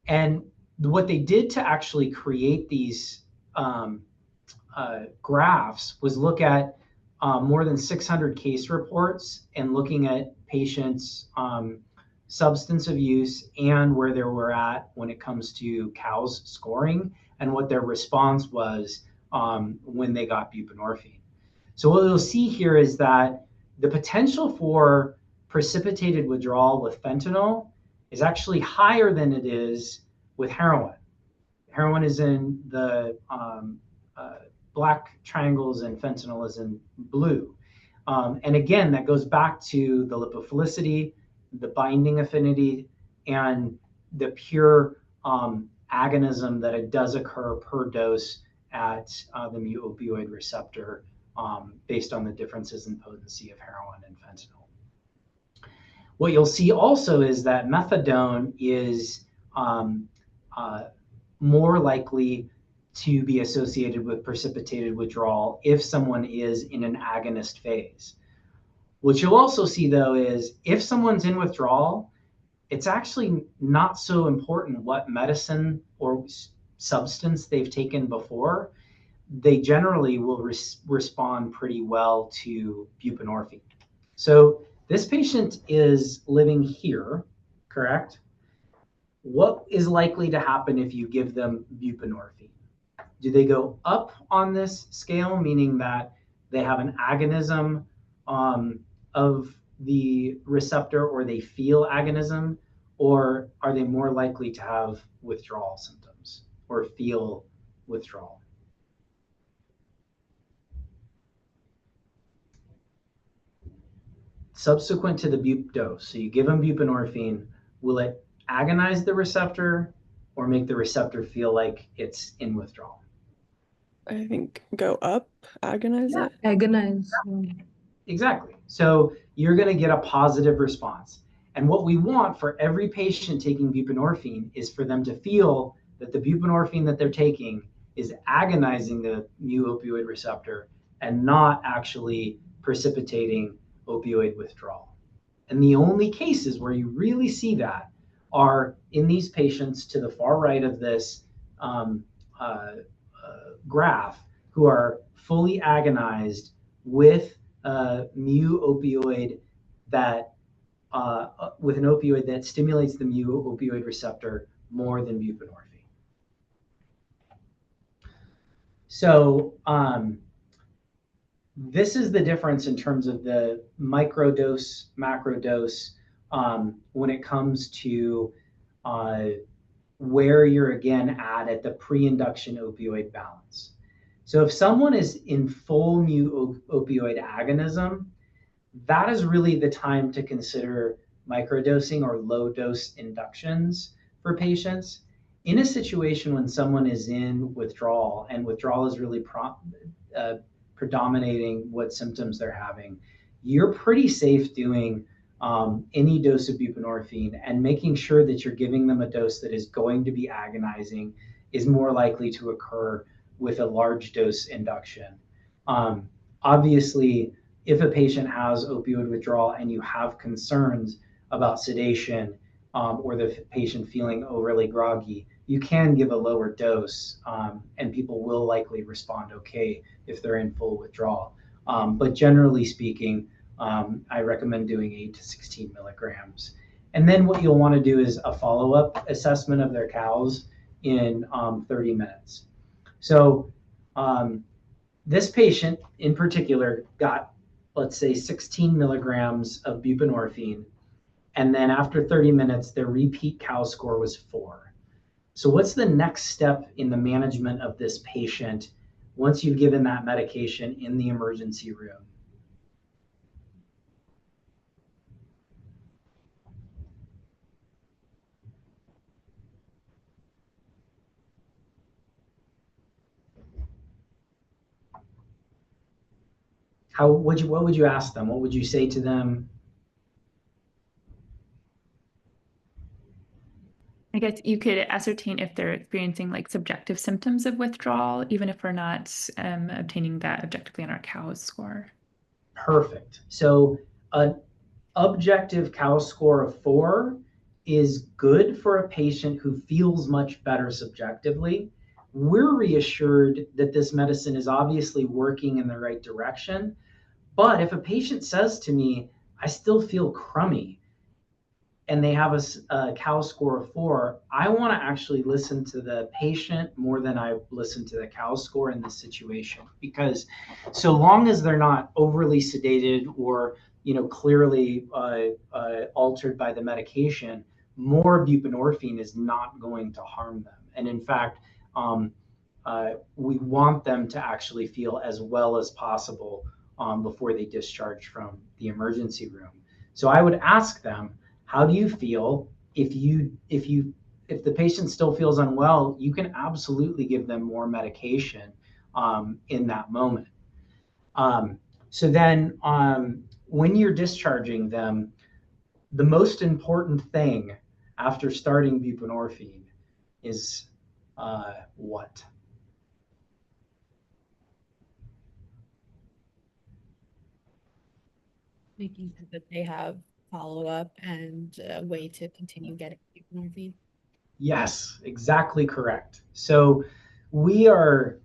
And what they did to actually create these graphs was look at more than 600 case reports and looking at patients' substance abuse and where they were at when it comes to COWS scoring and what their response was when they got buprenorphine. So what you'll see here is that the potential for precipitated withdrawal with fentanyl is actually higher than it is with heroin. Heroin is in the black triangles and fentanyl is in blue. And again, that goes back to the lipophilicity, the binding affinity, and the pure agonism that it does occur per dose at the mu opioid receptor based on the differences in potency of heroin and fentanyl. What you'll see also is that methadone is more likely to be associated with precipitated withdrawal if someone is in an agonist phase. What you'll also see, though, is if someone's in withdrawal, it's actually not so important what medicine or substance they've taken before. They generally will respond pretty well to buprenorphine. So this patient is living here, correct? What is likely to happen if you give them buprenorphine? Do they go up on this scale, meaning that they have an agonism of the receptor or they feel agonism, or are they more likely to have withdrawal symptoms or feel withdrawal? Subsequent to the bup dose, so you give them buprenorphine, will it agonize the receptor or make the receptor feel like it's in withdrawal? I think go up, agonize it. Agonize. Exactly. So you're going to get a positive response. And what we want for every patient taking buprenorphine is for them to feel that the buprenorphine that they're taking is agonizing the mu opioid receptor and not actually precipitating opioid withdrawal. And the only cases where you really see that are in these patients to the far right of this um, graph who are fully agonized with mu opioid that with an opioid that stimulates the mu opioid receptor more than buprenorphine. So this is the difference in terms of the microdose, macrodose when it comes to where you're again at the pre-induction opioid balance. So if someone is in full mu opioid agonism, that is really the time to consider microdosing or low dose inductions for patients. In a situation when someone is in withdrawal and withdrawal is really predominating what symptoms they're having, you're pretty safe doing any dose of buprenorphine, and making sure that you're giving them a dose that is going to be agonizing is more likely to occur with a large dose induction. Obviously, if a patient has opioid withdrawal and you have concerns about sedation or the patient feeling overly groggy, you can give a lower dose and people will likely respond okay if they're in full withdrawal. But generally speaking, I recommend doing 8 to 16 milligrams. And then what you'll want to do is a follow-up assessment of their cows in 30 minutes. So this patient in particular got, let's say, 16 milligrams of buprenorphine. And then after 30 minutes, their repeat cow score was 4. So what's the next step in the management of this patient once you've given that medication in the emergency room? What would you ask them? What would you say to them? I guess you could ascertain if they're experiencing like subjective symptoms of withdrawal, even if we're not obtaining that objectively on our COWS score. Perfect. So an objective COWS score of 4 is good for a patient who feels much better subjectively. We're reassured that this medicine is obviously working in the right direction. But if a patient says to me, I still feel crummy, and they have a COWS score of 4, I want to actually listen to the patient more than I listen to the COWS score in this situation. Because so long as they're not overly sedated or clearly altered by the medication, more buprenorphine is not going to harm them. And in fact, we want them to actually feel as well as possible before they discharge from the emergency room. So I would ask them, how do you feel? If the patient still feels unwell, you can absolutely give them more medication in that moment. So then when you're discharging them, the most important thing after starting buprenorphine is what? Making sure that they have follow-up and a way to continue getting buprenorphine. Yes, exactly correct. So we are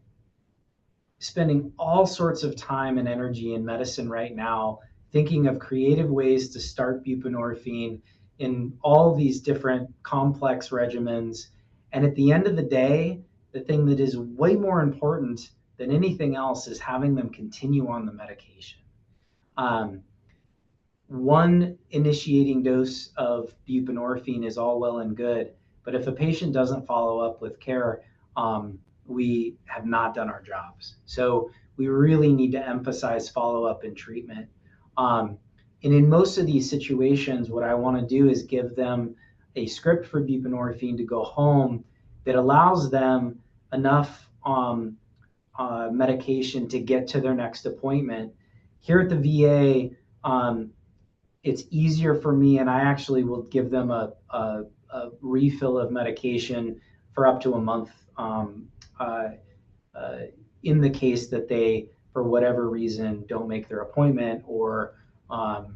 spending all sorts of time and energy in medicine right now thinking of creative ways to start buprenorphine in all these different complex regimens. And at the end of the day, the thing that is way more important than anything else is having them continue on the medication. one initiating dose of buprenorphine is all well and good, but if a patient doesn't follow up with care, we have not done our jobs. So we really need to emphasize follow-up and treatment. And in most of these situations, what I want to do is give them a script for buprenorphine to go home that allows them enough medication to get to their next appointment. Here at the VA, it's easier for me, and I actually will give them a refill of medication for up to a month in the case that they, for whatever reason, don't make their appointment or are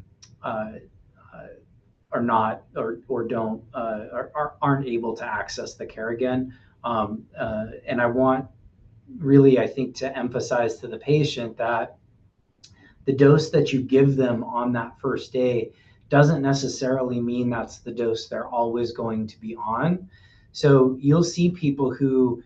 not or don't aren't able to access the care again. And I want really, I think, to emphasize to the patient that the dose that you give them on that first day doesn't necessarily mean that's the dose they're always going to be on. So you'll see people who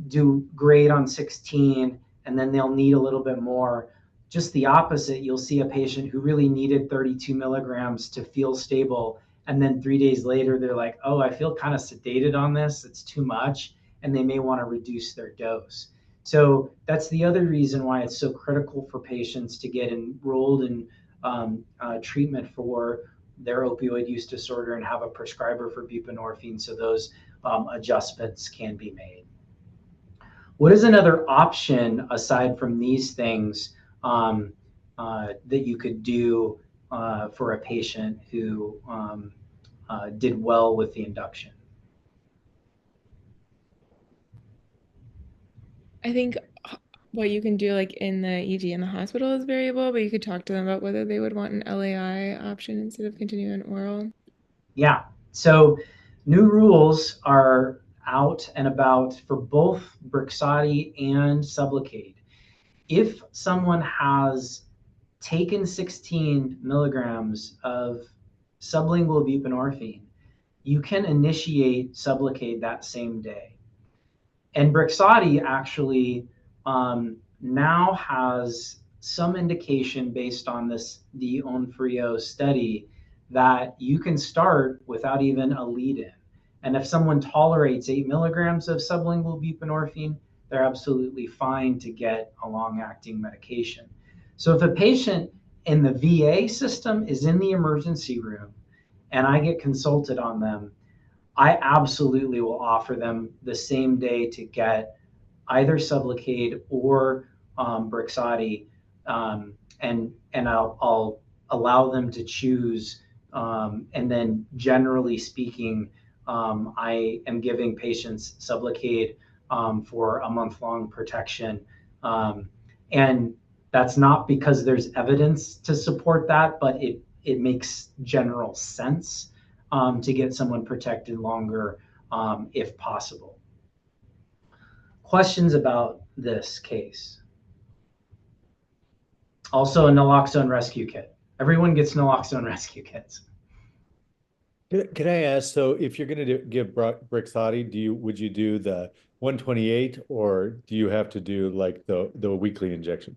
do great on 16 and then they'll need a little bit more. Just the opposite, you'll see a patient who really needed 32 milligrams to feel stable. And then 3 days later, they're like, oh, I feel kind of sedated on this. It's too much. And they may want to reduce their dose. So that's the other reason why it's so critical for patients to get enrolled in treatment for their opioid use disorder and have a prescriber for buprenorphine so those adjustments can be made. What is another option aside from these things that you could do for a patient who did well with the induction? I think what you can do like in the ED in the hospital is variable, but you could talk to them about whether they would want an LAI option instead of continuing oral. Yeah. So new rules are out and about for both Brixadi and Sublocade. If someone has taken 16 milligrams of sublingual buprenorphine, you can initiate Sublocade that same day. And Brixadi actually now has some indication based on the Onfrio study that you can start without even a lead-in. And if someone tolerates 8 milligrams of sublingual buprenorphine, they're absolutely fine to get a long-acting medication. So if a patient in the VA system is in the emergency room and I get consulted on them, I absolutely will offer them the same day to get either Sublocade or Brixadi, and I'll allow them to choose. And then, generally speaking, I am giving patients Sublocade for a month-long protection, and that's not because there's evidence to support that, but it makes general sense to get someone protected longer if possible. Questions about this case? Also, a naloxone rescue kit. Everyone gets naloxone rescue kits. Can I ask, so if you're going to give Brixadi, would you do the 128 or do you have to do like the weekly injection?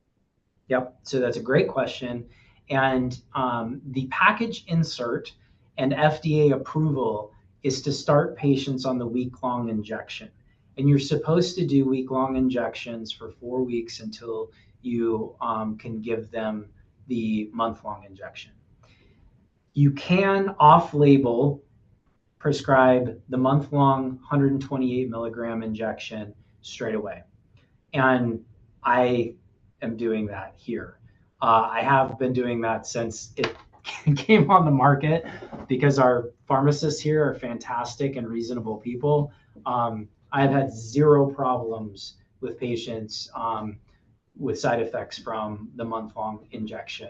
Yep, so that's a great question. And the package insert and FDA approval is to start patients on the week-long injection. And you're supposed to do week-long injections for 4 weeks until you can give them the month-long injection. You can off-label prescribe the month-long 128 milligram injection straight away. And I am doing that here. I have been doing that since it came on the market because our pharmacists here are fantastic and reasonable people. I've had zero problems with patients with side effects from the month-long injection.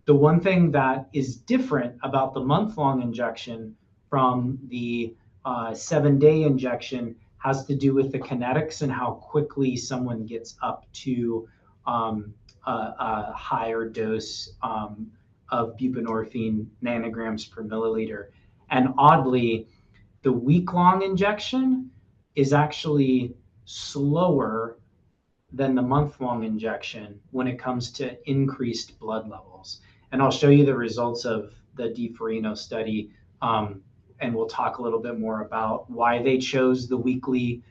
The one thing that is different about the month-long injection from the 7-day injection has to do with the kinetics and how quickly someone gets up to a higher dose of buprenorphine nanograms per milliliter. And oddly, the week-long injection is actually slower than the month-long injection when it comes to increased blood levels. And I'll show you the results of the DeForino study, and we'll talk a little bit more about why they chose the weekly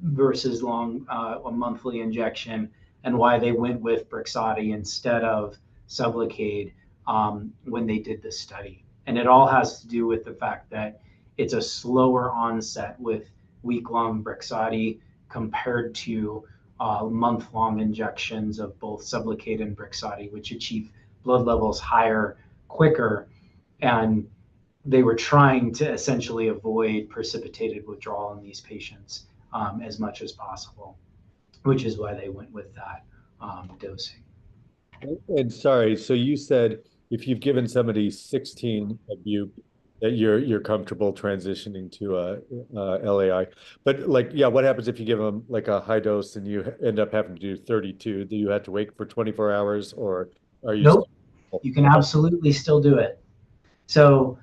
versus a monthly injection, and why they went with Brixadi instead of Sublocade when they did the study. And it all has to do with the fact that it's a slower onset with week-long Brixadi compared to month-long injections of both Sublocade and Brixadi, which achieve blood levels higher quicker. And they were trying to essentially avoid precipitated withdrawal in these patients as much as possible, which is why they went with that dosing. And sorry, so you said if you've given somebody 16 of you, that you're comfortable transitioning to LAI. But like, yeah, what happens if you give them like a high dose and you end up having to do 32? Do you have to wait for 24 hours, or are you? Nope. You can absolutely still do it. So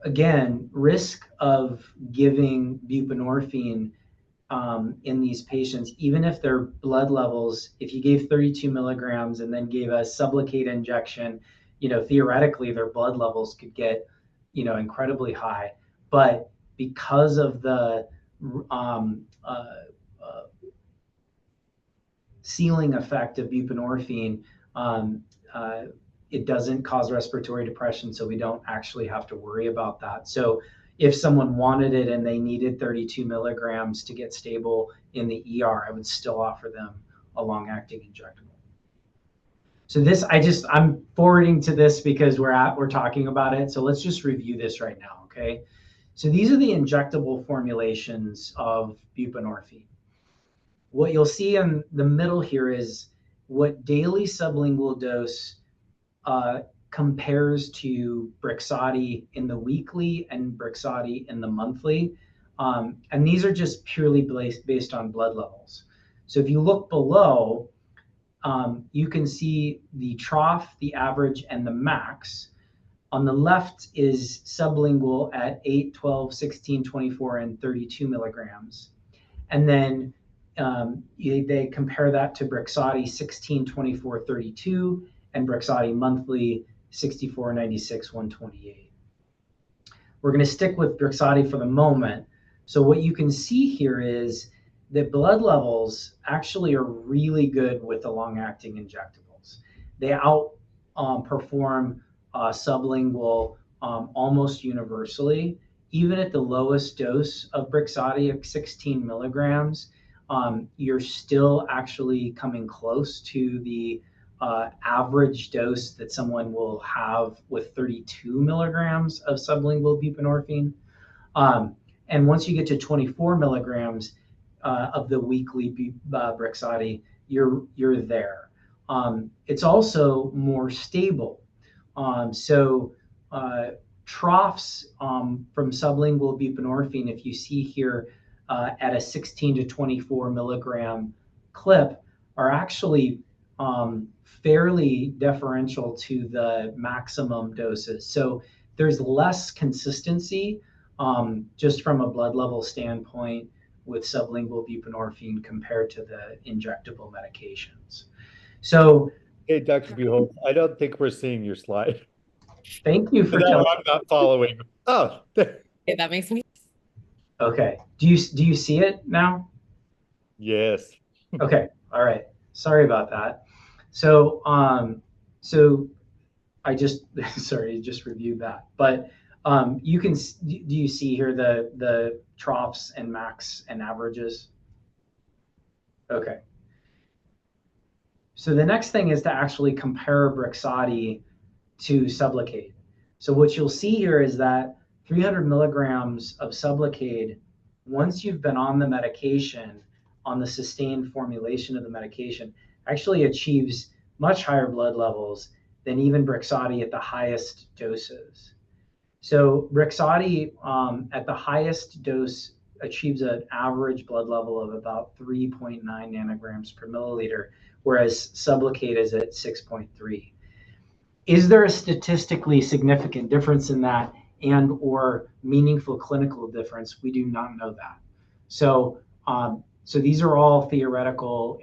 again, risk of giving buprenorphine in these patients, even if their blood levels, if you gave 32 milligrams and then gave a Sublocade injection, theoretically their blood levels could get, incredibly high. But because of the ceiling effect of buprenorphine, it doesn't cause respiratory depression, so we don't actually have to worry about that. So if someone wanted it and they needed 32 milligrams to get stable in the ER, I would still offer them a long-acting injectable. So this, I'm forwarding to this because we're talking about it. So let's just review this right now, okay? So these are the injectable formulations of buprenorphine. What you'll see in the middle here is what daily sublingual dose compares to Brixadi in the weekly and Brixadi in the monthly. And these are just purely based on blood levels. So if you look below, you can see the trough, the average, and the max. On the left is sublingual at 8, 12, 16, 24, and 32 milligrams. And then they compare that to Brixadi 16, 24, 32, and Brixadi monthly 64, 96, 128. We're going to stick with Brixadi for the moment. So what you can see here is that blood levels actually are really good with the long-acting injectables. They outperform sublingual almost universally. Even at the lowest dose of Brixadi of 16 milligrams, you're still actually coming close to the average dose that someone will have with 32 milligrams of sublingual buprenorphine. And once you get to 24 milligrams of the weekly Brixadi, you're there. It's also more stable. Troughs from sublingual buprenorphine, if you see here at a 16 to 24 milligram clip, are actually fairly deferential to the maximum doses. So there's less consistency just from a blood level standpoint with sublingual buprenorphine compared to the injectable medications. So, hey, Dr. Buholt, I don't think we're seeing your slide. Thank you for telling. I'm not following. Oh, Okay, that makes sense. Okay. Do you see it now? Yes. Okay. All right. Sorry about that. So I just just reviewed that. But you can, do you see here the troughs and max and averages? Okay. So the next thing is to actually compare Brixadi to Sublocade. So what you'll see here is that 300 milligrams of Sublocade, once you've been on the medication, on the sustained formulation of the medication, actually achieves much higher blood levels than even Brixadi at the highest doses. So Brixadi at the highest dose achieves an average blood level of about 3.9 nanograms per milliliter, whereas Sublocade is at 6.3. Is there a statistically significant difference in that and or meaningful clinical difference? We do not know that. So So these are all theoretical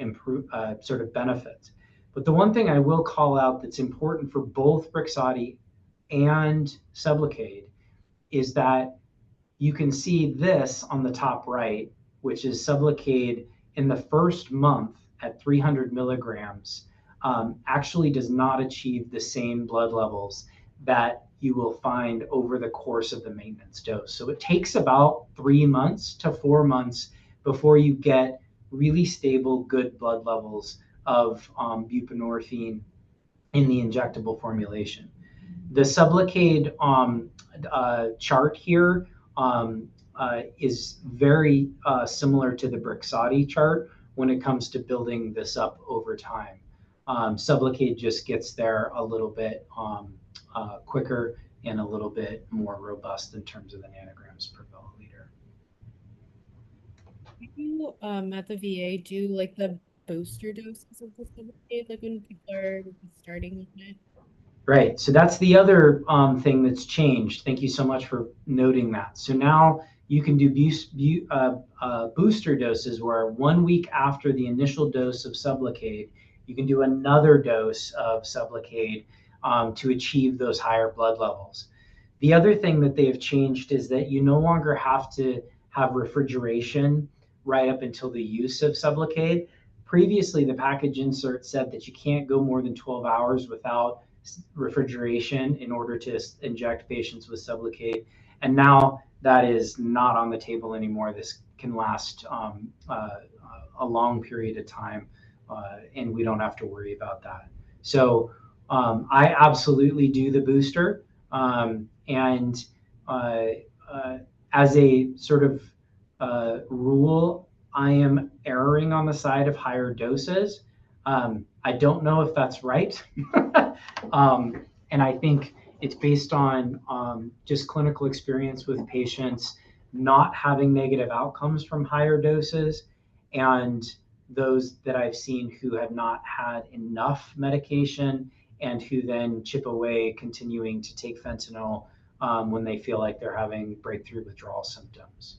sort of benefits. But the one thing I will call out that's important for both Brixadi and Sublocade is that you can see this on the top right, which is Sublocade in the first month at 300 milligrams, actually does not achieve the same blood levels that you will find over the course of the maintenance dose. So it takes about 3 months to 4 months before you get really stable, good blood levels of buprenorphine in the injectable formulation. The Sublocade chart here is very similar to the Brixadi chart when it comes to building this up over time. Sublocade just gets there a little bit quicker and a little bit more robust in terms of the nanograms per milliliter. Do you at the VA do like the booster doses of the Sublocade, like when people are starting on it? Right. So that's the other thing that's changed. Thank you so much for noting that. So now you can do booster doses where 1 week after the initial dose of Sublocade, you can do another dose of Sublocade to achieve those higher blood levels. The other thing that they've changed is that you no longer have to have refrigeration right up until the use of Sublocade. Previously, the package insert said that you can't go more than 12 hours without refrigeration in order to inject patients with Sublocade. And now that is not on the table anymore. This can last a long period of time, and we don't have to worry about that. So I absolutely do the booster. And as a sort of rule, I am erring on the side of higher doses. I don't know if that's right. And I think it's based on just clinical experience with patients not having negative outcomes from higher doses, and those that I've seen who have not had enough medication and who then chip away continuing to take fentanyl when they feel like they're having breakthrough withdrawal symptoms.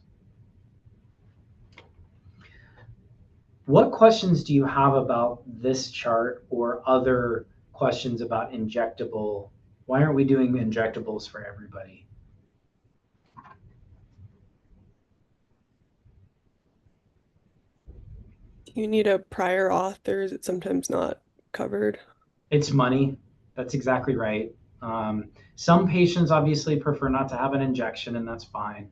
What questions do you have about this chart or other questions about injectable? Why aren't we doing injectables for everybody? Do you need a prior auth, or is it sometimes not covered? It's money. That's exactly right. Some patients obviously prefer not to have an injection, and that's fine.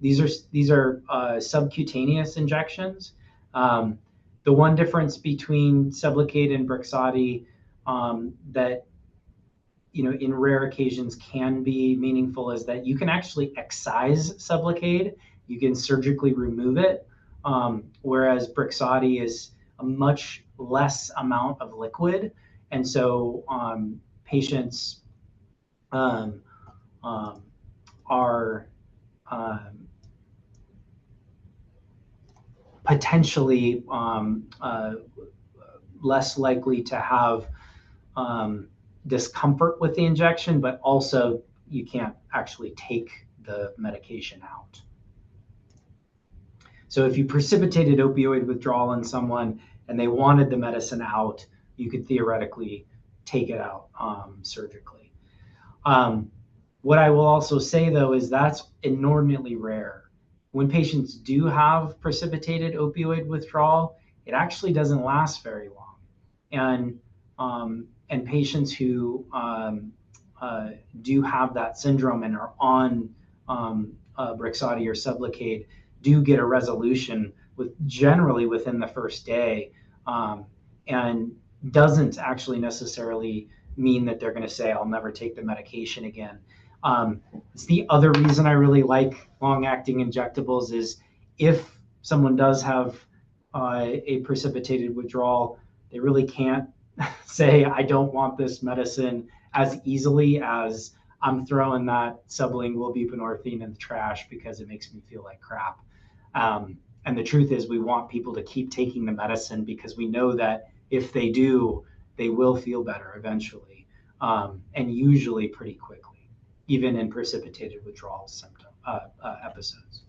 These are subcutaneous injections. The one difference between Sublocade and Brixadi that in rare occasions can be meaningful is that you can actually excise Sublocade. You can surgically remove it, whereas Brixadi is a much less amount of liquid, and so patients are potentially less likely to have discomfort with the injection, but also you can't actually take the medication out. So if you precipitated opioid withdrawal in someone and they wanted the medicine out, you could theoretically take it out surgically. What I will also say, though, is that's inordinately rare. When patients do have precipitated opioid withdrawal, it actually doesn't last very long. And patients who do have that syndrome and are on Brixadi or Sublocade do get a resolution generally within the first day, and doesn't actually necessarily mean that they're going to say, I'll never take the medication again. It's the other reason I really like long-acting injectables is if someone does have a precipitated withdrawal, they really can't say, I don't want this medicine as easily as I'm throwing that sublingual buprenorphine in the trash because it makes me feel like crap. And the truth is we want people to keep taking the medicine because we know that if they do, they will feel better eventually, and usually pretty quickly, even in precipitated withdrawal episodes.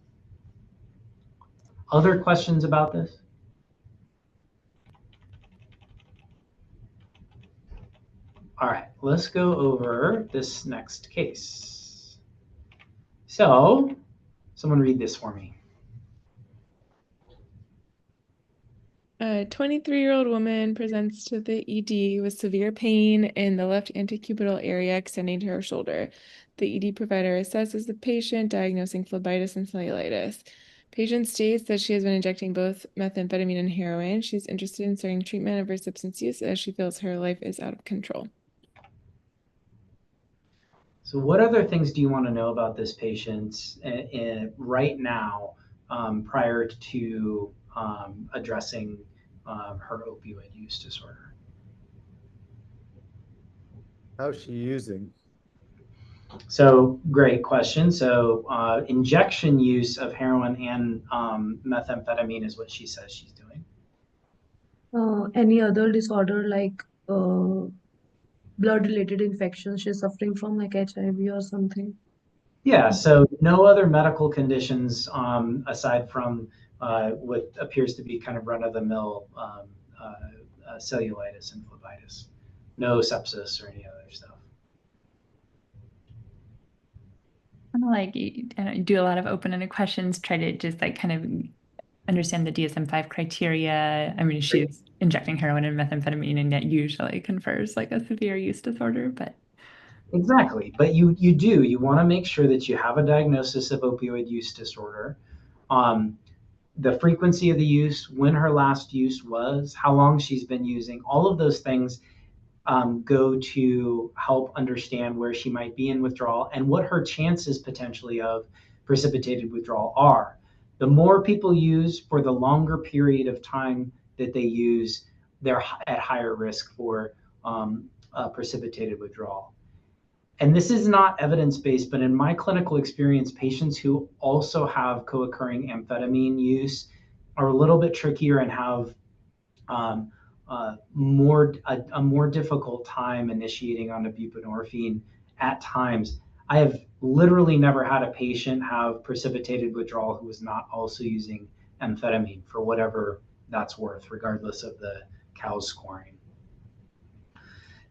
Other questions about this? All right, let's go over this next case. So, someone read this for me. A 23-year-old woman presents to the ED with severe pain in the left antecubital area extending to her shoulder. The ED provider assesses the patient, diagnosing phlebitis and cellulitis. Patient states that she has been injecting both methamphetamine and heroin. She's interested in starting treatment of her substance use as she feels her life is out of control. So what other things do you want to know about this patient right now prior to addressing her opioid use disorder? How's she using? So great question. So injection use of heroin and methamphetamine is what she says she's doing. Any other disorder like blood-related infections she's suffering from, like HIV or something? Yeah, so no other medical conditions aside from what appears to be kind of run-of-the-mill cellulitis and phlebitis. No sepsis or any other stuff. Kind of like do a lot of open-ended questions, try to just like kind of understand the DSM-5 criteria. I mean, she's injecting heroin and methamphetamine, and that usually confers like a severe use disorder, but. Exactly, but you want to make sure that you have a diagnosis of opioid use disorder, the frequency of the use, when her last use was, how long she's been using, all of those things go to help understand where she might be in withdrawal and what her chances potentially of precipitated withdrawal are. The more people use for the longer period of time that they use, they're at higher risk for precipitated withdrawal. And this is not evidence-based, but in my clinical experience, patients who also have co-occurring amphetamine use are a little bit trickier and have a more difficult time initiating on buprenorphine at times. I have literally never had a patient have precipitated withdrawal who was not also using amphetamine for whatever that's worth, regardless of the COWS scoring.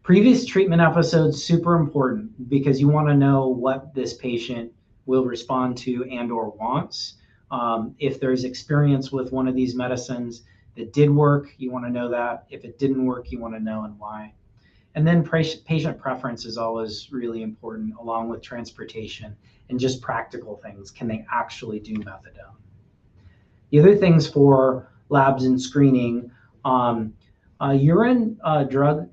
Previous treatment episodes, super important because you want to know what this patient will respond to and or wants. If there's experience with one of these medicines that did work, you want to know that. If it didn't work, you want to know and why. And then patient preference is always really important, along with transportation and just practical things. Can they actually do methadone? The other things for labs and screening, urine drug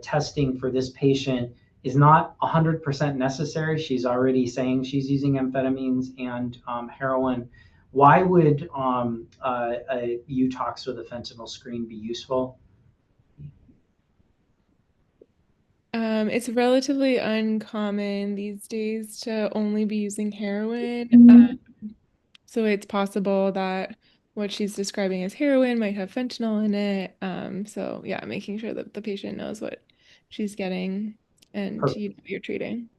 testing for this patient is not 100% necessary. She's already saying she's using amphetamines and heroin. Why would a UTOX with a fentanyl screen be useful? It's relatively uncommon these days to only be using heroin. So it's possible that what she's describing as heroin might have fentanyl in it. So yeah, making sure that the patient knows what she's getting and you're treating.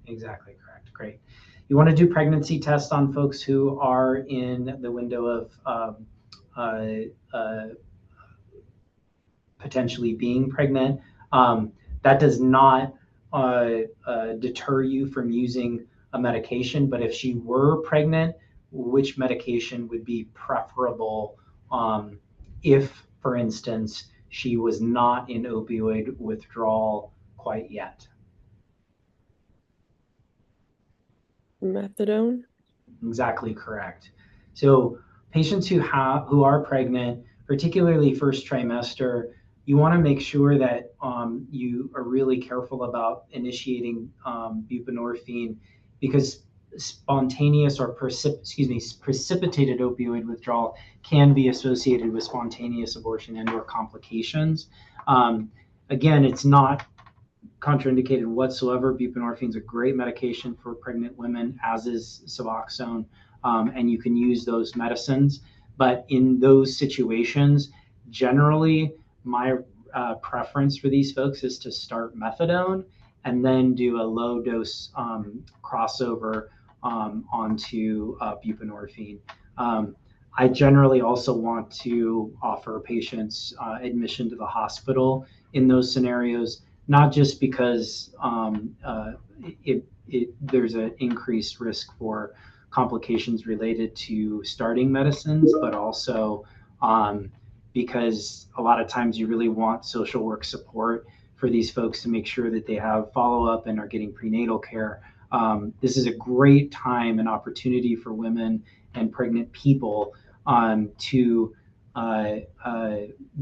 Exactly correct. Great. You want to do pregnancy tests on folks who are in the window of potentially being pregnant. That does not deter you from using a medication, but if she were pregnant, which medication would be preferable if, for instance, she was not in opioid withdrawal quite yet? Methadone. Exactly correct. So patients who are pregnant, particularly first trimester, you want to make sure that you are really careful about initiating buprenorphine because spontaneous or precipitated opioid withdrawal can be associated with spontaneous abortion and or complications. Again, it's not contraindicated whatsoever. Buprenorphine is a great medication for pregnant women, as is Suboxone, and you can use those medicines. But in those situations, generally, my preference for these folks is to start methadone and then do a low dose crossover onto buprenorphine. I generally also want to offer patients admission to the hospital in those scenarios, not just because there's an increased risk for complications related to starting medicines, but also because a lot of times you really want social work support for these folks to make sure that they have follow-up and are getting prenatal care. This is a great time and opportunity for women and pregnant people to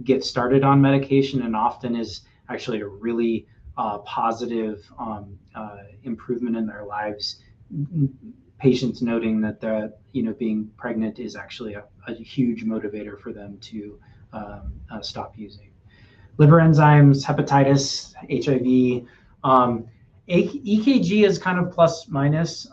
get started on medication, and often is actually a really positive improvement in their lives. Patients noting that being pregnant is actually a huge motivator for them to stop using. Liver enzymes, hepatitis, HIV. EKG is kind of plus minus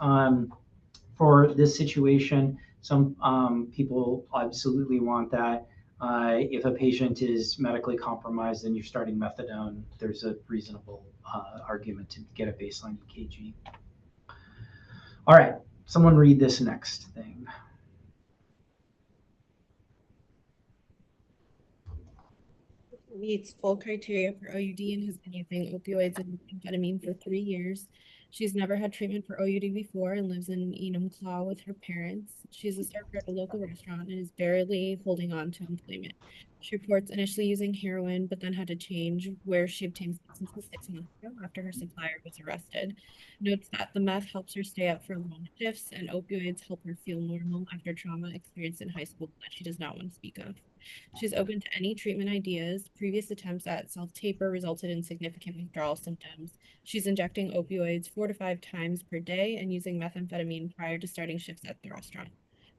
for this situation. Some people absolutely want that. If a patient is medically compromised and you're starting methadone, there's a reasonable argument to get a baseline EKG. All right, someone read this next thing. Meets full criteria for OUD and has been using opioids and amphetamine for 3 years. She's never had treatment for OUD before and lives in Enumclaw with her parents. She's a server at a local restaurant and is barely holding on to employment. She reports initially using heroin, but then had to change where she obtained substances 6 months ago after her supplier was arrested. Notes that the meth helps her stay up for long shifts and opioids help her feel normal after trauma experienced in high school that she does not want to speak of. She's open to any treatment ideas. Previous attempts at self-taper resulted in significant withdrawal symptoms. She's injecting opioids 4 to 5 times per day and using methamphetamine prior to starting shifts at the restaurant.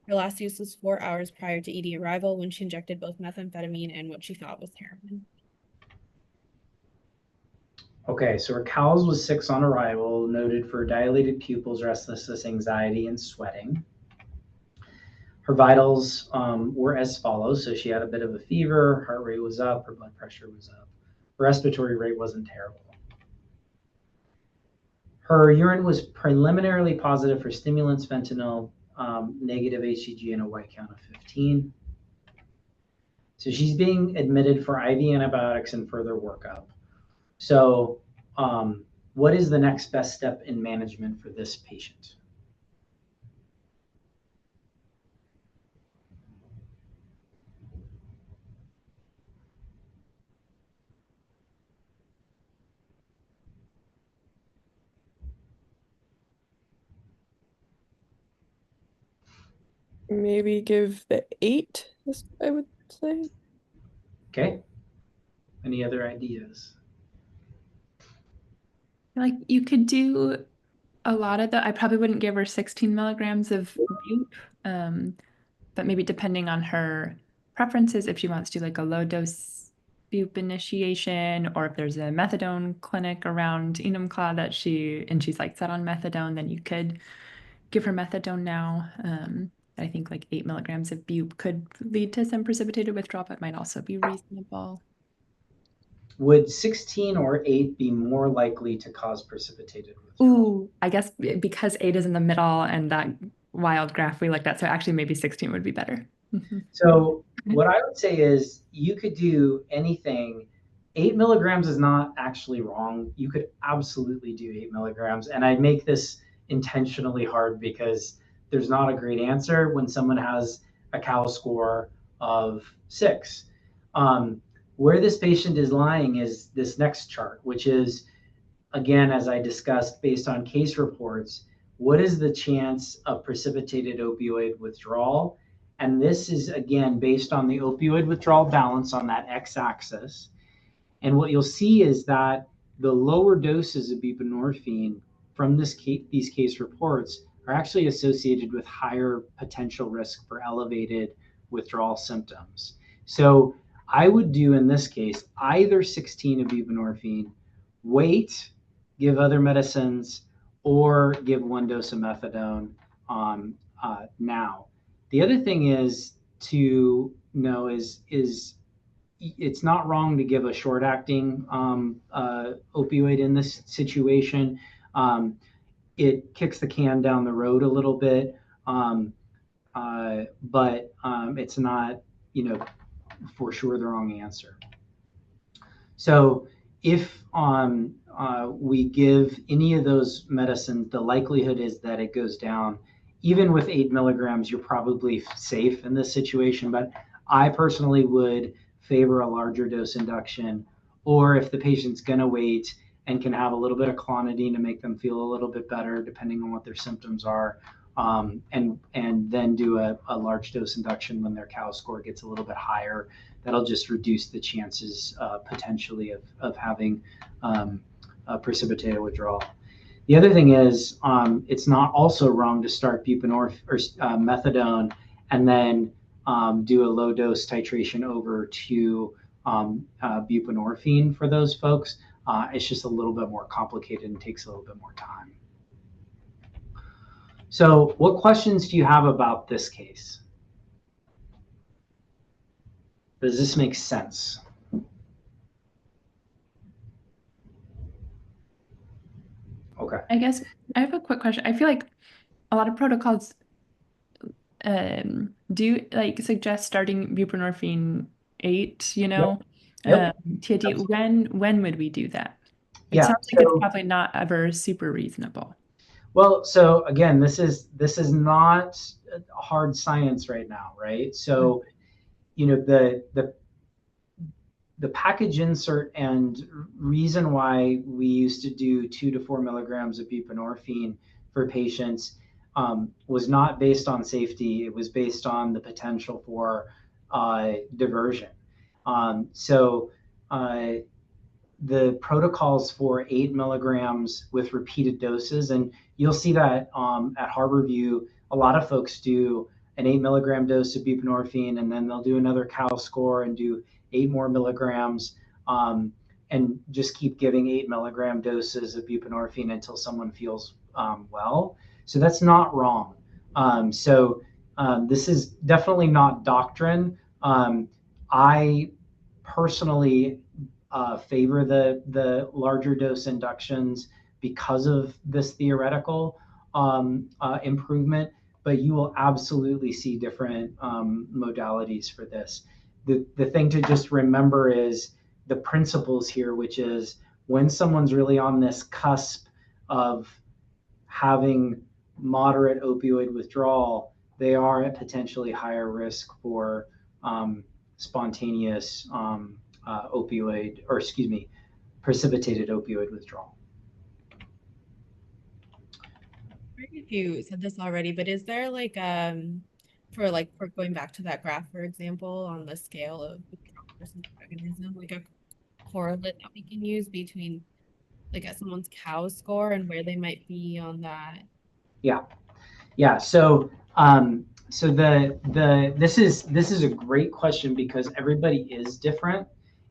Her last use was 4 hours prior to ED arrival when she injected both methamphetamine and what she thought was heroin. Okay, so her CALS was 6 on arrival, noted for dilated pupils, restlessness, anxiety, and sweating. Her vitals were as follows. So she had a bit of a fever, heart rate was up, her blood pressure was up. Her respiratory rate wasn't terrible. Her urine was preliminarily positive for stimulants, fentanyl, negative HCG, and a white count of 15. So she's being admitted for IV antibiotics and further workup. So what is the next best step in management for this patient? Maybe give the 8, I would say. Okay. Any other ideas? Like you could do a lot of I probably wouldn't give her 16 milligrams of bupe, but maybe depending on her preferences, if she wants to do like a low dose bupe initiation, or if there's a methadone clinic around Enumclaw that she's like set on methadone, then you could give her methadone now. I think like 8 milligrams of bupe could lead to some precipitated withdrawal, but might also be reasonable. Would 16 or 8 be more likely to cause precipitated withdrawal? Ooh, I guess because 8 is in the middle and that wild graph we looked at, so actually maybe 16 would be better. So what I would say is you could do anything. 8 milligrams is not actually wrong. You could absolutely do 8 milligrams. And I make this intentionally hard because there's not a great answer when someone has a CAL score of 6. Where this patient is lying is this next chart, which is, again, as I discussed, based on case reports, what is the chance of precipitated opioid withdrawal? And this is, again, based on the opioid withdrawal balance on that x-axis. And what you'll see is that the lower doses of buprenorphine from these case reports are actually associated with higher potential risk for elevated withdrawal symptoms. So I would do, in this case, either 16 of buprenorphine, wait, give other medicines, or give 1 dose of methadone now. The other thing is to know is it's not wrong to give a short-acting opioid in this situation. It kicks the can down the road a little bit. but it's not, for sure the wrong answer. So if we give any of those medicines, the likelihood is that it goes down. Even with 8 milligrams, you're probably safe in this situation, but I personally would favor a larger dose induction, or if the patient's going to wait and can have a little bit of clonidine to make them feel a little bit better, depending on what their symptoms are, and then do a large dose induction when their COW score gets a little bit higher. That'll just reduce the chances potentially of having a precipitated withdrawal. The other thing is, it's not also wrong to start buprenorphine or methadone and then do a low dose titration over to buprenorphine for those folks. It's just a little bit more complicated and takes a little bit more time. So what questions do you have about this case? Does this make sense? Okay. I guess I have a quick question. I feel like a lot of protocols do like suggest starting buprenorphine 8, Yep. TID. When would we do that? It Yeah, sounds like it's probably not ever super reasonable. Well, so again, this is not hard science right now, right? So, the package insert and reason why we used to do 2 to 4 milligrams of buprenorphine for patients was not based on safety. It was based on the potential for diversion. The protocols for 8 milligrams with repeated doses, and you'll see that at Harborview, a lot of folks do an 8 milligram dose of buprenorphine, and then they'll do another COW score and do 8 more milligrams, and just keep giving 8 milligram doses of buprenorphine until someone feels well. So that's not wrong. This is definitely not doctrine. I personally favor the larger dose inductions because of this theoretical improvement, but you will absolutely see different modalities for this. The thing to just remember is the principles here, which is when someone's really on this cusp of having moderate opioid withdrawal, they are at potentially higher risk for spontaneous precipitated opioid withdrawal. If you said this already, but is there like for going back to that graph, for example, on the scale of withdrawal versus agonism, like a correlate that we can use between like at someone's COW score and where they might be on that? Yeah. So this is a great question because everybody is different,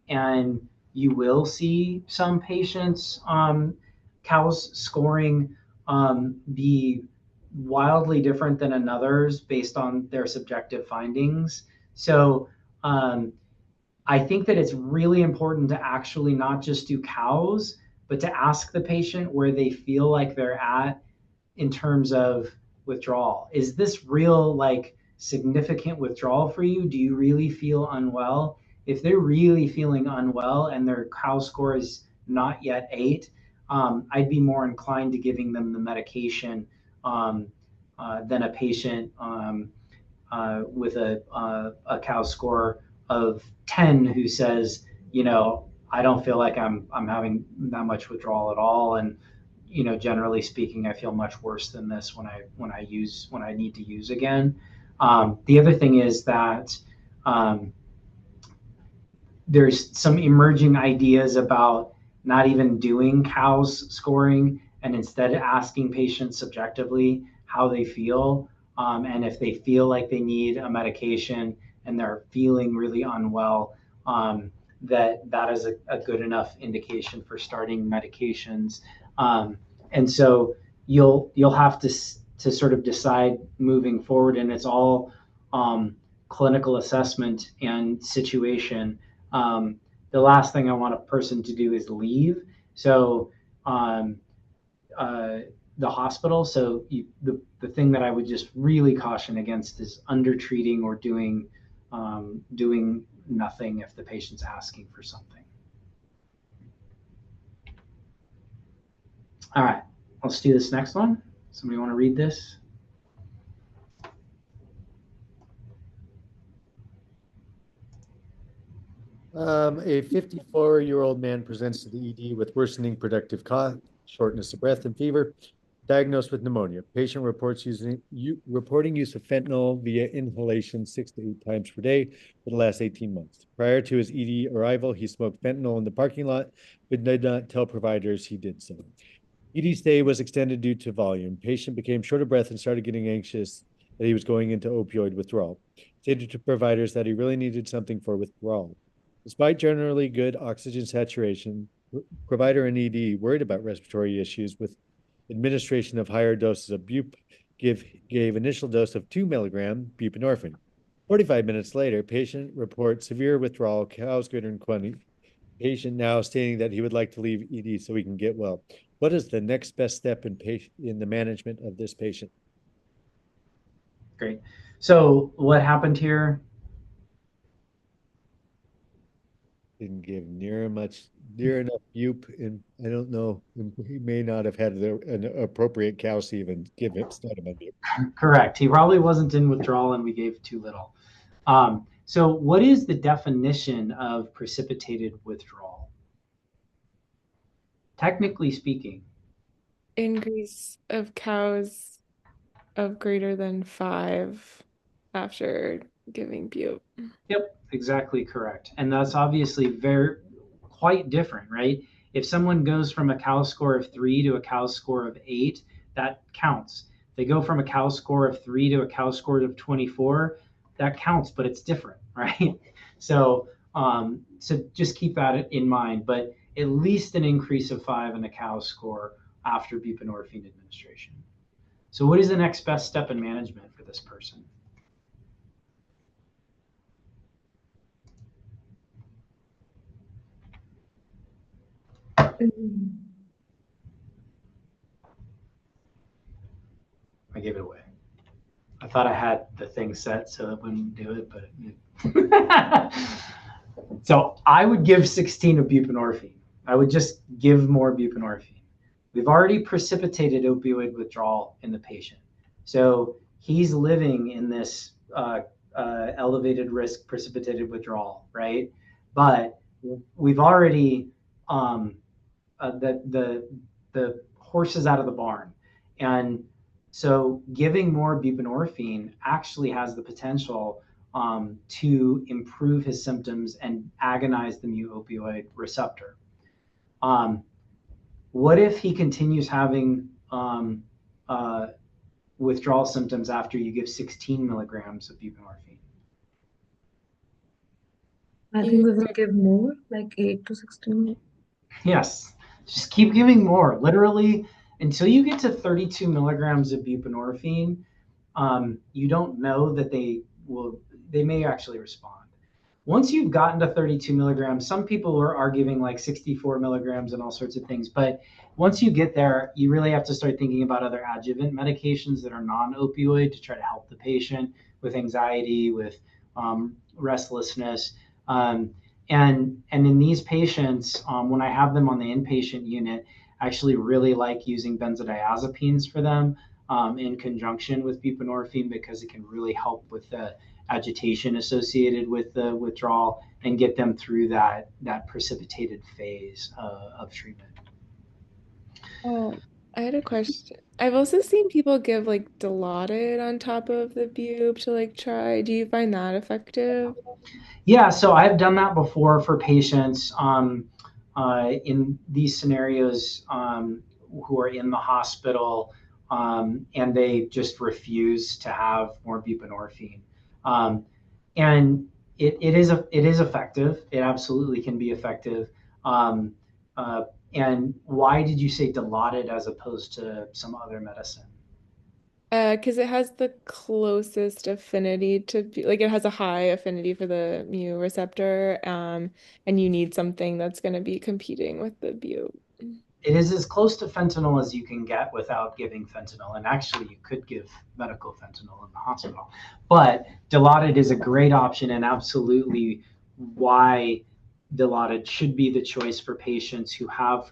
and you will see some patients COWS scoring be wildly different than another's based on their subjective findings. So I think that it's really important to actually not just do COWS, but to ask the patient where they feel like they're at in terms of withdrawal. Is this real, like, significant withdrawal for you? Do you really feel unwell? If they're really feeling unwell and their COW score is not yet 8, I'd be more inclined to giving them the medication than a patient with a COW score of 10 who says, I don't feel like I'm having that much withdrawal at all, and generally speaking, I feel much worse than this when I need to use again. The other thing is that there's some emerging ideas about not even doing COWS scoring and instead asking patients subjectively how they feel. And if they feel like they need a medication and they're feeling really unwell, that is a good enough indication for starting medications. And so you'll have to sort of decide moving forward, and it's all clinical assessment and situation. The last thing I want a person to do is leave. So the hospital. So the thing that I would just really caution against is undertreating or doing nothing if the patient's asking for something. All right, let's do this next one. Somebody want to read this? A 54-year-old man presents to the ED with worsening productive cough, shortness of breath, and fever, diagnosed with pneumonia. Patient reporting use of fentanyl via inhalation 6 to 8 times per day for the last 18 months. Prior to his ED arrival, he smoked fentanyl in the parking lot, but did not tell providers he did so. ED stay was extended due to volume. Patient became short of breath and started getting anxious that he was going into opioid withdrawal. Stated to providers that he really needed something for withdrawal. Despite generally good oxygen saturation, provider and ED worried about respiratory issues with administration of higher doses of bup gave initial dose of 2 milligram buprenorphine. 45 minutes later, patient reports severe withdrawal, cows greater than 20. Patient now stating that he would like to leave ED so he can get well. What is the next best step in the management of this patient? Great. So what happened here? Didn't give near enough bup, and I don't know, he may not have had an appropriate cow to even give him start him on bup. Correct. He probably wasn't in withdrawal and we gave too little. So what is the definition of precipitated withdrawal? Technically speaking. Increase of cows of greater than 5 after giving bupe. Yep, exactly correct. And that's obviously quite different, right? If someone goes from a cow score of 3 to a cow score of 8, that counts. If they go from a cow score of 3 to a cow score of 24, that counts, but it's different, right? So just keep that in mind. But at least an increase of 5 in a cow score after buprenorphine administration. So what is the next best step in management for this person? I gave it away. I thought I had the thing set so it wouldn't do it, but so I would give 16 of buprenorphine. I would just give more buprenorphine. We've already precipitated opioid withdrawal in the patient. So he's living in this elevated risk precipitated withdrawal, right? But we've already the horse is out of the barn, and so giving more buprenorphine actually has the potential to improve his symptoms and agonize the mu opioid receptor. What if he continues having withdrawal symptoms after you give 16 milligrams of buprenorphine? I think we will give more, like 8 to 16. Yes, just keep giving more. Literally, until you get to 32 milligrams of buprenorphine, you don't know that they may actually respond. Once you've gotten to 32 milligrams, some people are giving like 64 milligrams and all sorts of things. But once you get there, you really have to start thinking about other adjuvant medications that are non-opioid to try to help the patient with anxiety, with restlessness. And in these patients, when I have them on the inpatient unit, I actually really like using benzodiazepines for them in conjunction with buprenorphine because it can really help with the agitation associated with the withdrawal and get them through that precipitated phase of treatment. I had a question. I've also seen people give like Dilaudid on top of the bupe to like try. Do you find that effective? Yeah, so I've done that before for patients in these scenarios who are in the hospital and they just refuse to have more buprenorphine. And it is effective. It absolutely can be effective. And why did you say Dilaudid as opposed to some other medicine? Because it has the closest affinity to like it has a high affinity for the mu receptor, and you need something that's going to be competing with the bupe. It is as close to fentanyl as you can get without giving fentanyl. And actually, you could give medical fentanyl in the hospital. But Dilaudid is a great option, and absolutely why Dilaudid should be the choice for patients who have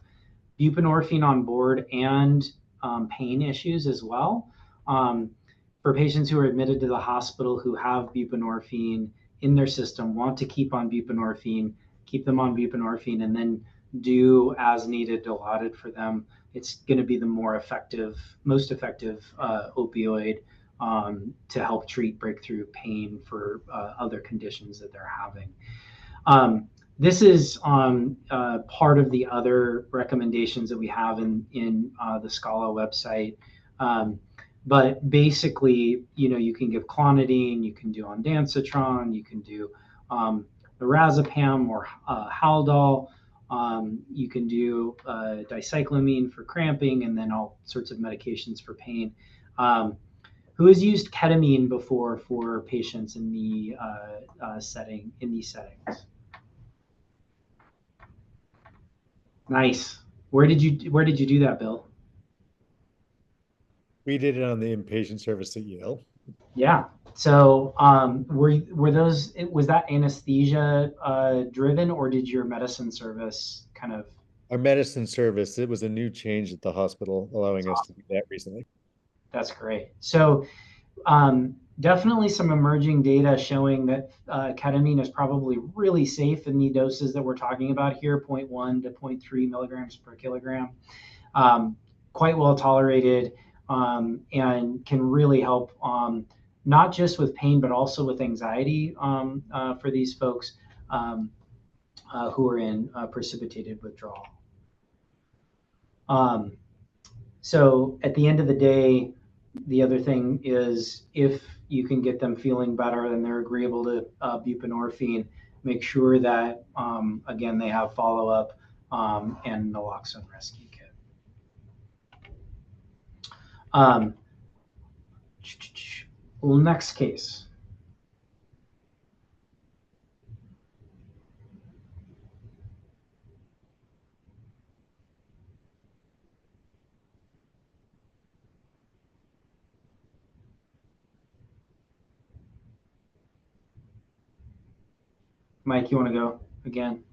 buprenorphine on board and pain issues as well. For patients who are admitted to the hospital who have buprenorphine in their system, want to keep on buprenorphine, keep them on buprenorphine, and then do as needed Dilaudid for them. It's going to be the most effective opioid to help treat breakthrough pain for other conditions that they're having. This is part of the other recommendations that we have in the Scala website. But basically, you can give clonidine, you can do ondansetron, you can do lorazepam or Haldol. You can do dicyclomine for cramping, and then all sorts of medications for pain. Who has used ketamine before for patients in these settings? Nice. Where did you do that, Bill? We did it on the inpatient service at Yale. Yeah. So was that anesthesia driven, or did your medicine service kind of? Our medicine service, it was a new change at the hospital, allowing us to do that recently. That's great. So definitely some emerging data showing that ketamine is probably really safe in the doses that we're talking about here, 0.1 to 0.3 milligrams per kilogram. Quite well tolerated, and can really help not just with pain, but also with anxiety for these folks who are in precipitated withdrawal. So at the end of the day, the other thing is if you can get them feeling better and they're agreeable to buprenorphine, make sure that, again, they have follow-up and naloxone rescue kit. Next case. Mike, you want to go again?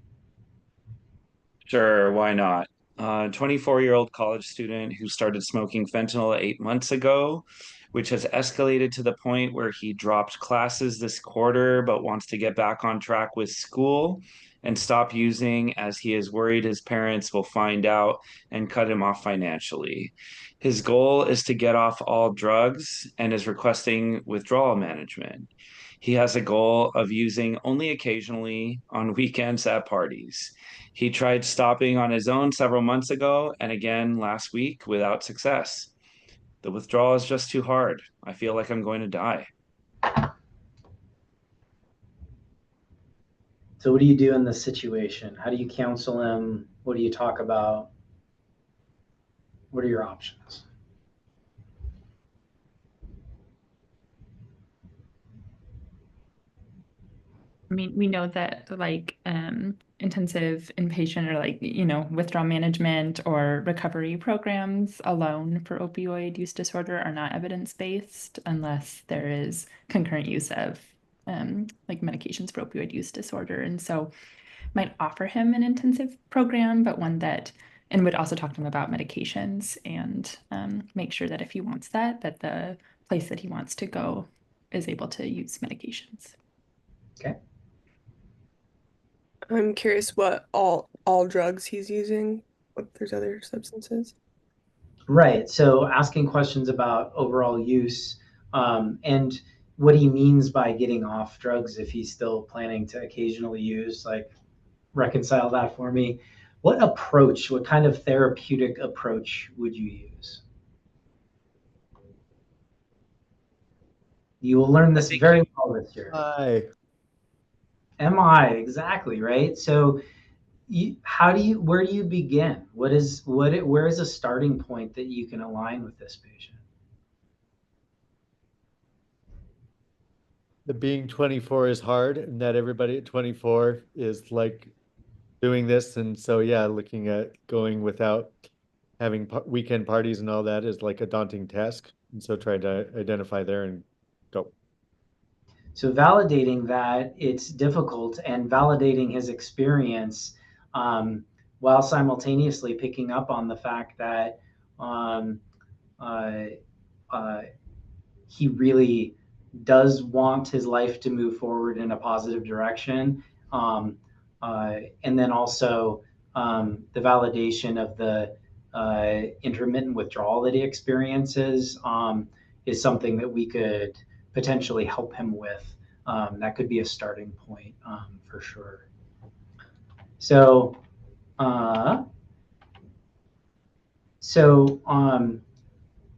Sure, why not? 24-year-old college student who started smoking fentanyl 8 months ago, which has escalated to the point where he dropped classes this quarter but wants to get back on track with school and stop using as he is worried his parents will find out and cut him off financially. His goal is to get off all drugs and is requesting withdrawal management. He has a goal of using only occasionally on weekends at parties. He tried stopping on his own several months ago and again last week without success. The withdrawal is just too hard. I feel like I'm going to die. So what do you do in this situation? How do you counsel him? What do you talk about? What are your options? I mean, we know that like intensive inpatient or like, withdrawal management or recovery programs alone for opioid use disorder are not evidence-based unless there is concurrent use of like medications for opioid use disorder. And so might offer him an intensive program, but one that, and would also talk to him about medications and make sure that if he wants that the place that he wants to go is able to use medications. Okay. I'm curious what all drugs he's using, what there's other substances. Right. So asking questions about overall use and what he means by getting off drugs if he's still planning to occasionally use, like reconcile that for me. What kind of therapeutic approach would you use? You will learn this very well this year. MI, exactly, right? So where do you begin? Where is a starting point that you can align with this patient? The being 24 is hard, and that everybody at 24 is like doing this. And so, yeah, looking at going without having weekend parties and all that is like a daunting task. And so trying to identify there and go. So validating that it's difficult and validating his experience, while simultaneously picking up on the fact that um, uh, uh, he really does want his life to move forward in a positive direction. Um, and then also the validation of the intermittent withdrawal that he experiences is something that we could potentially help him with. That could be a starting point for sure. So, uh, so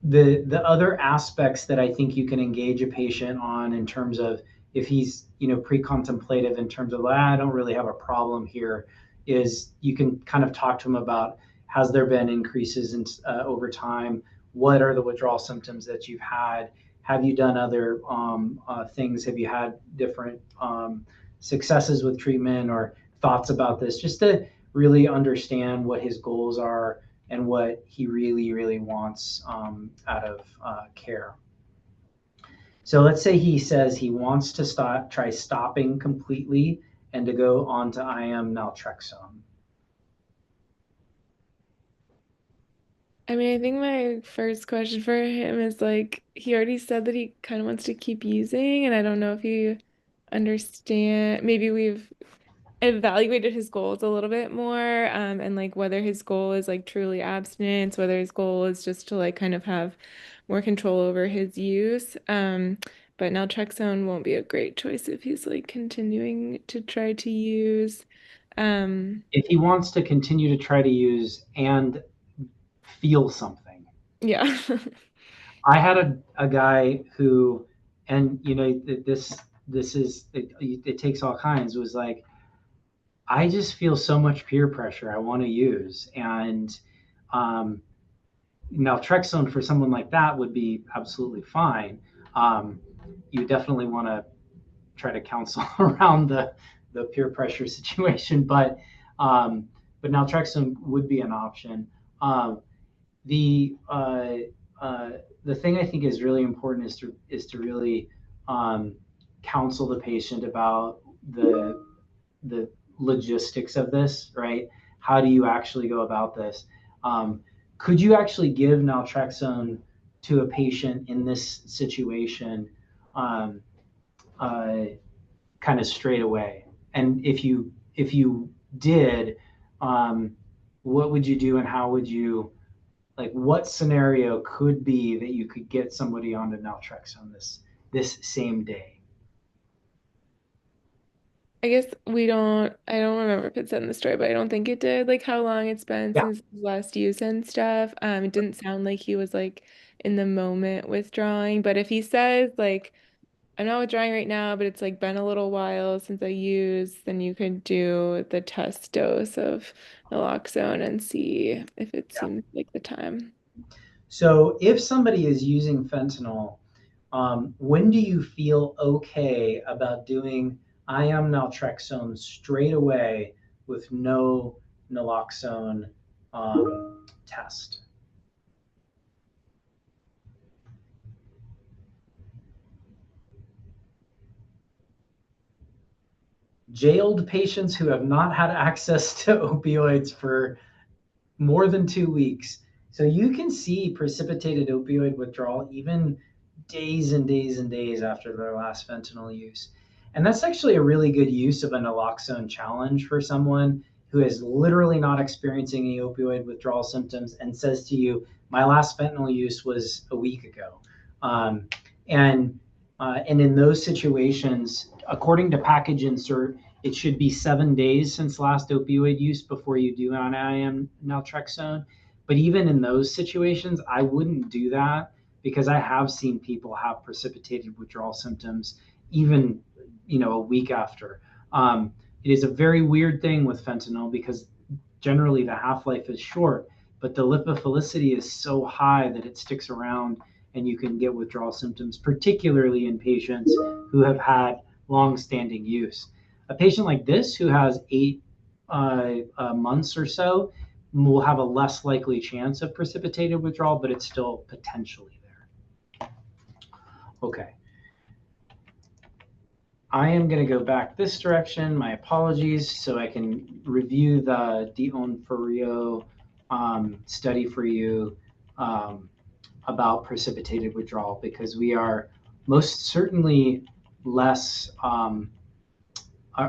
the other aspects that I think you can engage a patient on in terms of if he's pre-contemplative in terms of I don't really have a problem here, is you can kind of talk to him about has there been increases in over time? What are the withdrawal symptoms that you've had? Have you done other things? Have you had different successes with treatment or thoughts about this? Just to really understand what his goals are and what he really, really wants out of care. So let's say he says he wants to try stopping completely and to go on to IM naltrexone. I mean, I think my first question for him is like, he already said that he kind of wants to keep using, and I don't know if you understand. Maybe we've evaluated his goals a little bit more, and like whether his goal is like truly abstinence, whether his goal is just to like kind of have more control over his use. But naltrexone won't be a great choice if he's like continuing to try to use. If he wants to continue to try to use and feel something. Yeah. I had a guy who, and this is it takes all kinds, was like, I just feel so much peer pressure. I want to use, and um, naltrexone for someone like that would be absolutely fine. You definitely want to try to counsel around the peer pressure situation, but naltrexone would be an option. The uh, the thing I think is really important is to really counsel the patient about the logistics of this, right? How do you actually go about this? Um, could you actually give naltrexone to a patient in this situation um, uh, kind of straight away? And if you did, um, what would you do, and how would you like? What scenario could be that you could get somebody onto naltrexone this same day? I guess I don't remember if it said in the story, but I don't think it did, like how long it's been Yeah. since his last use and stuff. It didn't sound like he was like in the moment withdrawing, but if he says like, I'm not withdrawing right now, but it's like been a little while since I used, then you could do the test dose of naloxone and see if it seems like the time. So if somebody is using fentanyl, when do you feel okay about doing IM naltrexone straight away with no naloxone test? Jailed patients who have not had access to opioids for more than 2 weeks. So you can see precipitated opioid withdrawal even days and days and days after their last fentanyl use. And that's actually a really good use of a naloxone challenge for someone who is literally not experiencing any opioid withdrawal symptoms and says to you, my last fentanyl use was a week ago. Um, and in those situations, according to package insert, it should be 7 days since last opioid use before you do an IM naltrexone. But even in those situations, I wouldn't do that because I have seen people have precipitated withdrawal symptoms even a week after. It is a very weird thing with fentanyl because generally the half-life is short, but the lipophilicity is so high that it sticks around and you can get withdrawal symptoms, particularly in patients who have had long-standing use. A patient like this who has 8 months or so, we'll have a less likely chance of precipitated withdrawal, but it's still potentially there. Okay. I am going to go back this direction. My apologies, so I can review the Dion Ferrio study for you about precipitated withdrawal, because we are most certainly less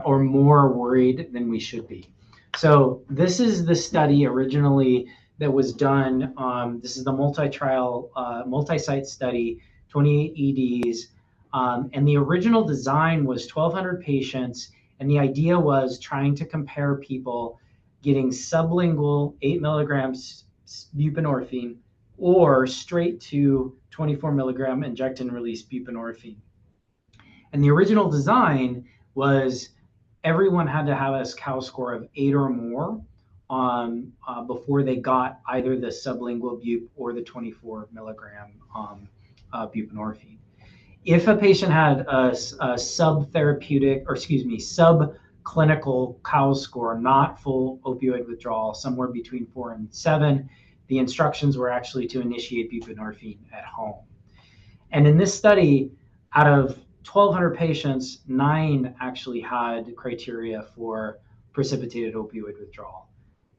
or more worried than we should be. So this is the study originally that was done. This is the multi-trial, multi-site study, 28 EDs. And the original design was 1,200 patients. And the idea was trying to compare people getting sublingual 8 milligrams buprenorphine or straight to 24 milligram inject and release buprenorphine. And the original design was everyone had to have a COW score of 8 or more before they got either the sublingual bup or the 24 milligram buprenorphine. If a patient had a subtherapeutic, or excuse me, subclinical COW score, not full opioid withdrawal, somewhere between 4 and 7, the instructions were actually to initiate buprenorphine at home. And in this study, out of 1,200 patients, 9 actually had criteria for precipitated opioid withdrawal,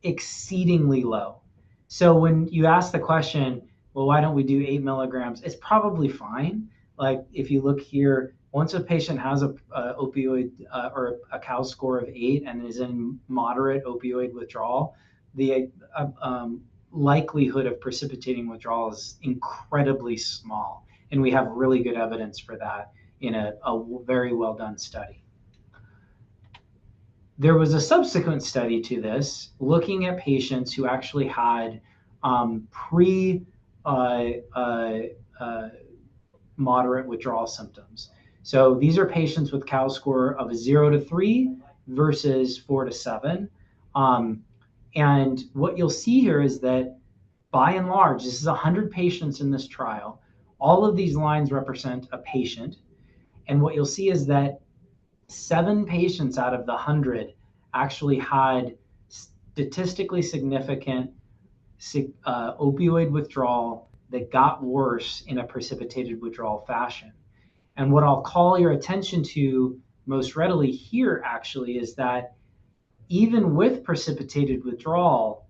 exceedingly low. So when you ask the question, well, why don't we do 8 milligrams? It's probably fine. Like if you look here, once a patient has a opioid or a COW score of 8 and is in moderate opioid withdrawal, the likelihood of precipitating withdrawal is incredibly small. And we have really good evidence for that in a very well done study. There was a subsequent study to this looking at patients who actually had moderate withdrawal symptoms. So these are patients with COW score of 0 to 3 versus 4 to 7. And what you'll see here is that by and large, this is 100 patients in this trial. All of these lines represent a patient. And what you'll see is that 7 patients out of the 100 actually had statistically significant opioid withdrawal that got worse in a precipitated withdrawal fashion. And what I'll call your attention to most readily here actually is that even with precipitated withdrawal,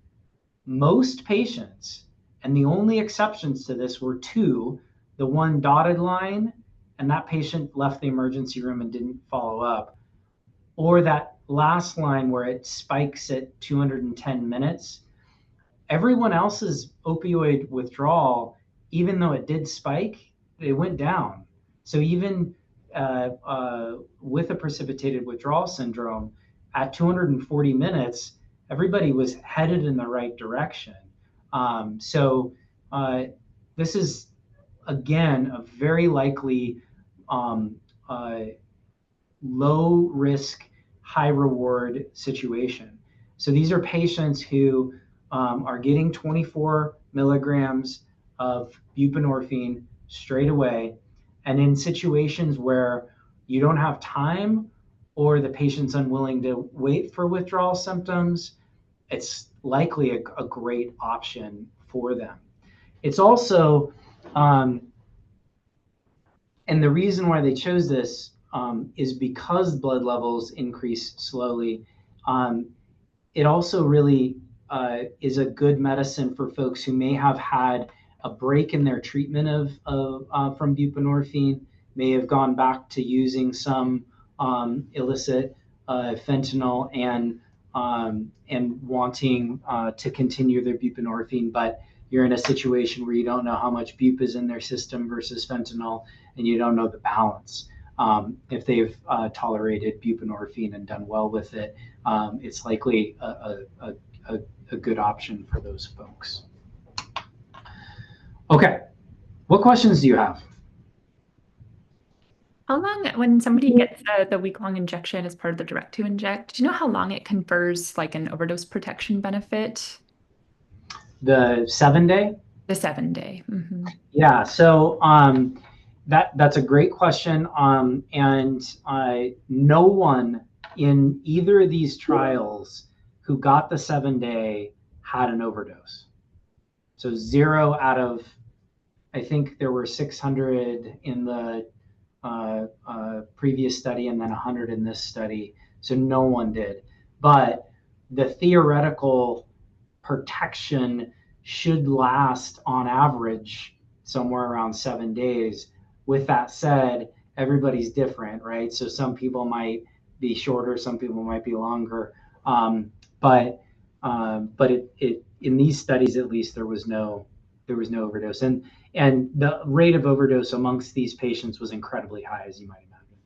most patients, and the only exceptions to this were 2, the one dotted line, and that patient left the emergency room and didn't follow up, or that last line where it spikes at 210 minutes. Everyone else's opioid withdrawal, even though it did spike, it went down. So even with a precipitated withdrawal syndrome, at 240 minutes, everybody was headed in the right direction. So this is, again, a very likely low risk, high reward situation. So these are patients who are getting 24 milligrams of buprenorphine straight away. And in situations where you don't have time or the patient's unwilling to wait for withdrawal symptoms, it's likely a great option for them. It's also, and the reason why they chose this is because blood levels increase slowly. It also really is a good medicine for folks who may have had a break in their treatment from buprenorphine, may have gone back to using some illicit fentanyl and wanting to continue their buprenorphine, but you're in a situation where you don't know how much bup is in their system versus fentanyl, and you don't know the balance. If they've tolerated buprenorphine and done well with it, it's likely a good option for those folks. Okay, what questions do you have? How long, when somebody gets the week-long injection as part of the direct to inject, do you know how long it confers like an overdose protection benefit? The 7-day? The 7-day. Mm-hmm. Yeah, so that's a great question. And no one in either of these trials who got the 7-day had an overdose. So 0 out of, I think there were 600 in the previous study and then 100 in this study. So no one did. But the theoretical protection should last on average somewhere around 7 days. With that said, everybody's different, right? So some people might be shorter, some people might be longer. But it in these studies, at least, there was no overdose, and the rate of overdose amongst these patients was incredibly high, as you might imagine,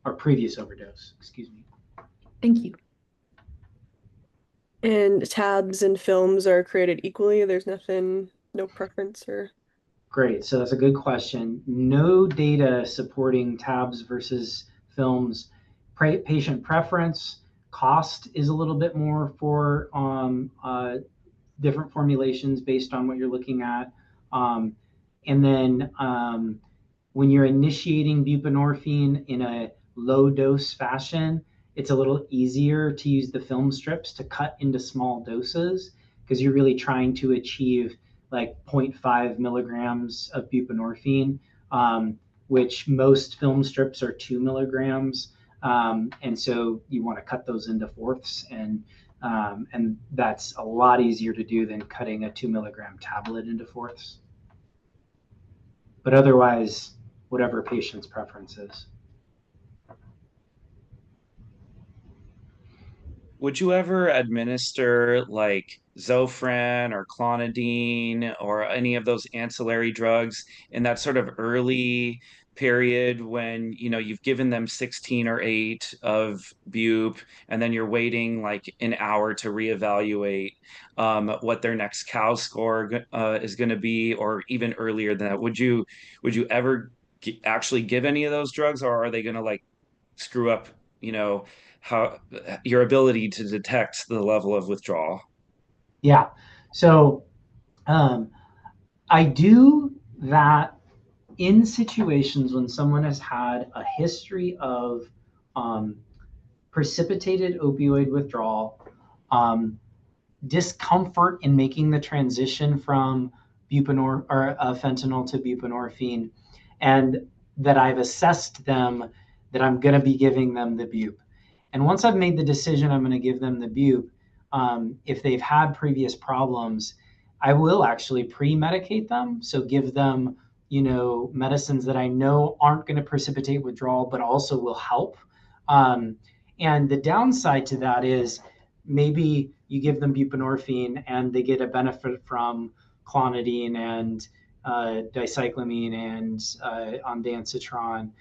or previous overdose, excuse me. Thank you. And tabs and films are created equally. There's nothing, no preference or. Great. So that's a good question. No data supporting tabs versus films. Patient preference. Cost is a little bit more for different formulations based on what you're looking at. And then when you're initiating buprenorphine in a low dose fashion, it's a little easier to use the film strips to cut into small doses because you're really trying to achieve like 0.5 milligrams of buprenorphine, which most film strips are 2 milligrams. And so you want to cut those into fourths, and that's a lot easier to do than cutting a 2 milligram tablet into fourths. But otherwise, whatever patient's preference is. Would you ever administer like Zofran or clonidine or any of those ancillary drugs in that sort of early period when, you know, you've given them 16 or 8 of bup, and then you're waiting like an hour to reevaluate what their next cow score is going to be, or even earlier than that? Would you ever actually give any of those drugs, or are they going to like screw up, you know, how your ability to detect the level of withdrawal? Yeah. So I do that in situations when someone has had a history of precipitated opioid withdrawal, discomfort in making the transition from fentanyl to buprenorphine, and that I've assessed them that I'm going to be giving them the bup. And once I've made the decision I'm going to give them the bup, if they've had previous problems, I will actually pre-medicate them. So give them, medicines that I know aren't going to precipitate withdrawal, but also will help. And the downside to that is maybe you give them buprenorphine and they get a benefit from clonidine and dicyclamine and ondansetron,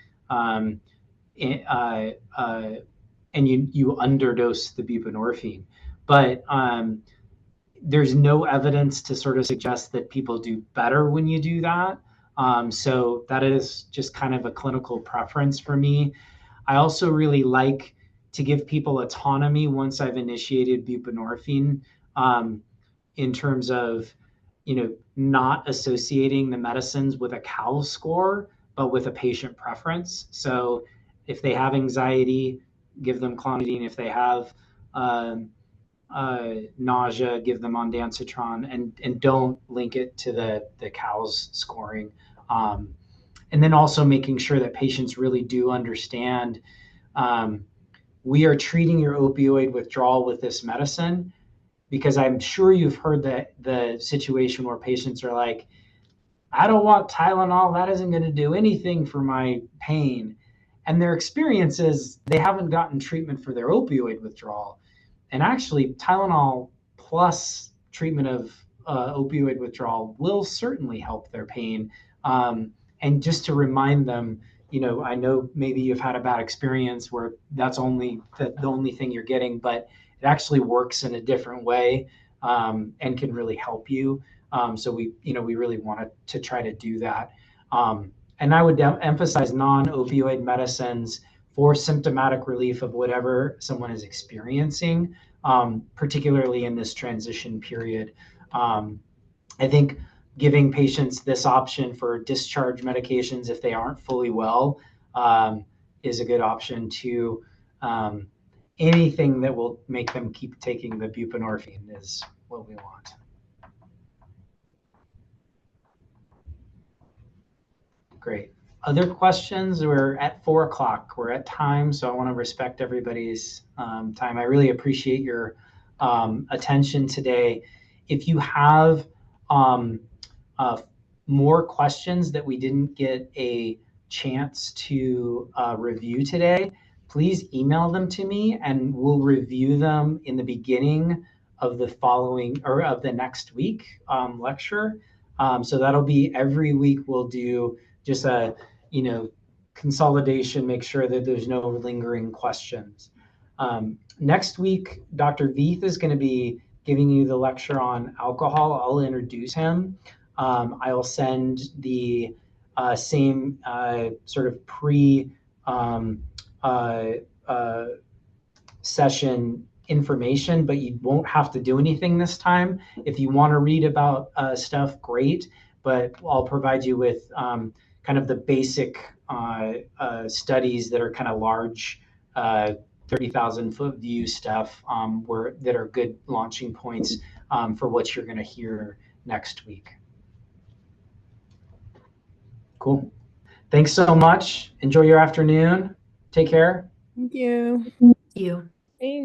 and you underdose the buprenorphine. But there's no evidence to sort of suggest that people do better when you do that. So that is just kind of a clinical preference for me. I also really like to give people autonomy once I've initiated buprenorphine, in terms of, not associating the medicines with a COW score, but with a patient preference. So if they have anxiety, give them clonidine. If they have nausea, give them ondansetron, and don't link it to the COWS scoring. And then also making sure that patients really do understand, we are treating your opioid withdrawal with this medicine, because I'm sure you've heard the situation where patients are like, I don't want Tylenol, that isn't going to do anything for my pain. And their experience is they haven't gotten treatment for their opioid withdrawal. And actually, Tylenol plus treatment of opioid withdrawal will certainly help their pain. And just to remind them, I know maybe you've had a bad experience where that's only the only thing you're getting, but it actually works in a different way, and can really help you. So we really want to try to do that. And I would emphasize non-opioid medicines for symptomatic relief of whatever someone is experiencing, particularly in this transition period. I think giving patients this option for discharge medications if they aren't fully well, is a good option too. anything that will make them keep taking the buprenorphine is what we want. Great. Other questions? We're at 4 o'clock. We're at time, so I want to respect everybody's time. I really appreciate your attention today. If you have more questions that we didn't get a chance to review today, please email them to me and we'll review them in the beginning of the following or of the next week lecture. So that'll be every week. We'll do just a consolidation, make sure that there's no lingering questions. Next week, Dr. Veith is going to be giving you the lecture on alcohol. I'll introduce him. I'll send the same sort of pre session information, but you won't have to do anything this time. If you want to read about stuff, great, but I'll provide you with kind of the basic studies that are kind of large 30,000 foot view stuff that are good launching points for what you're going to hear next week. Cool. Thanks so much. Enjoy your afternoon. Take care. Thank you. Thank you.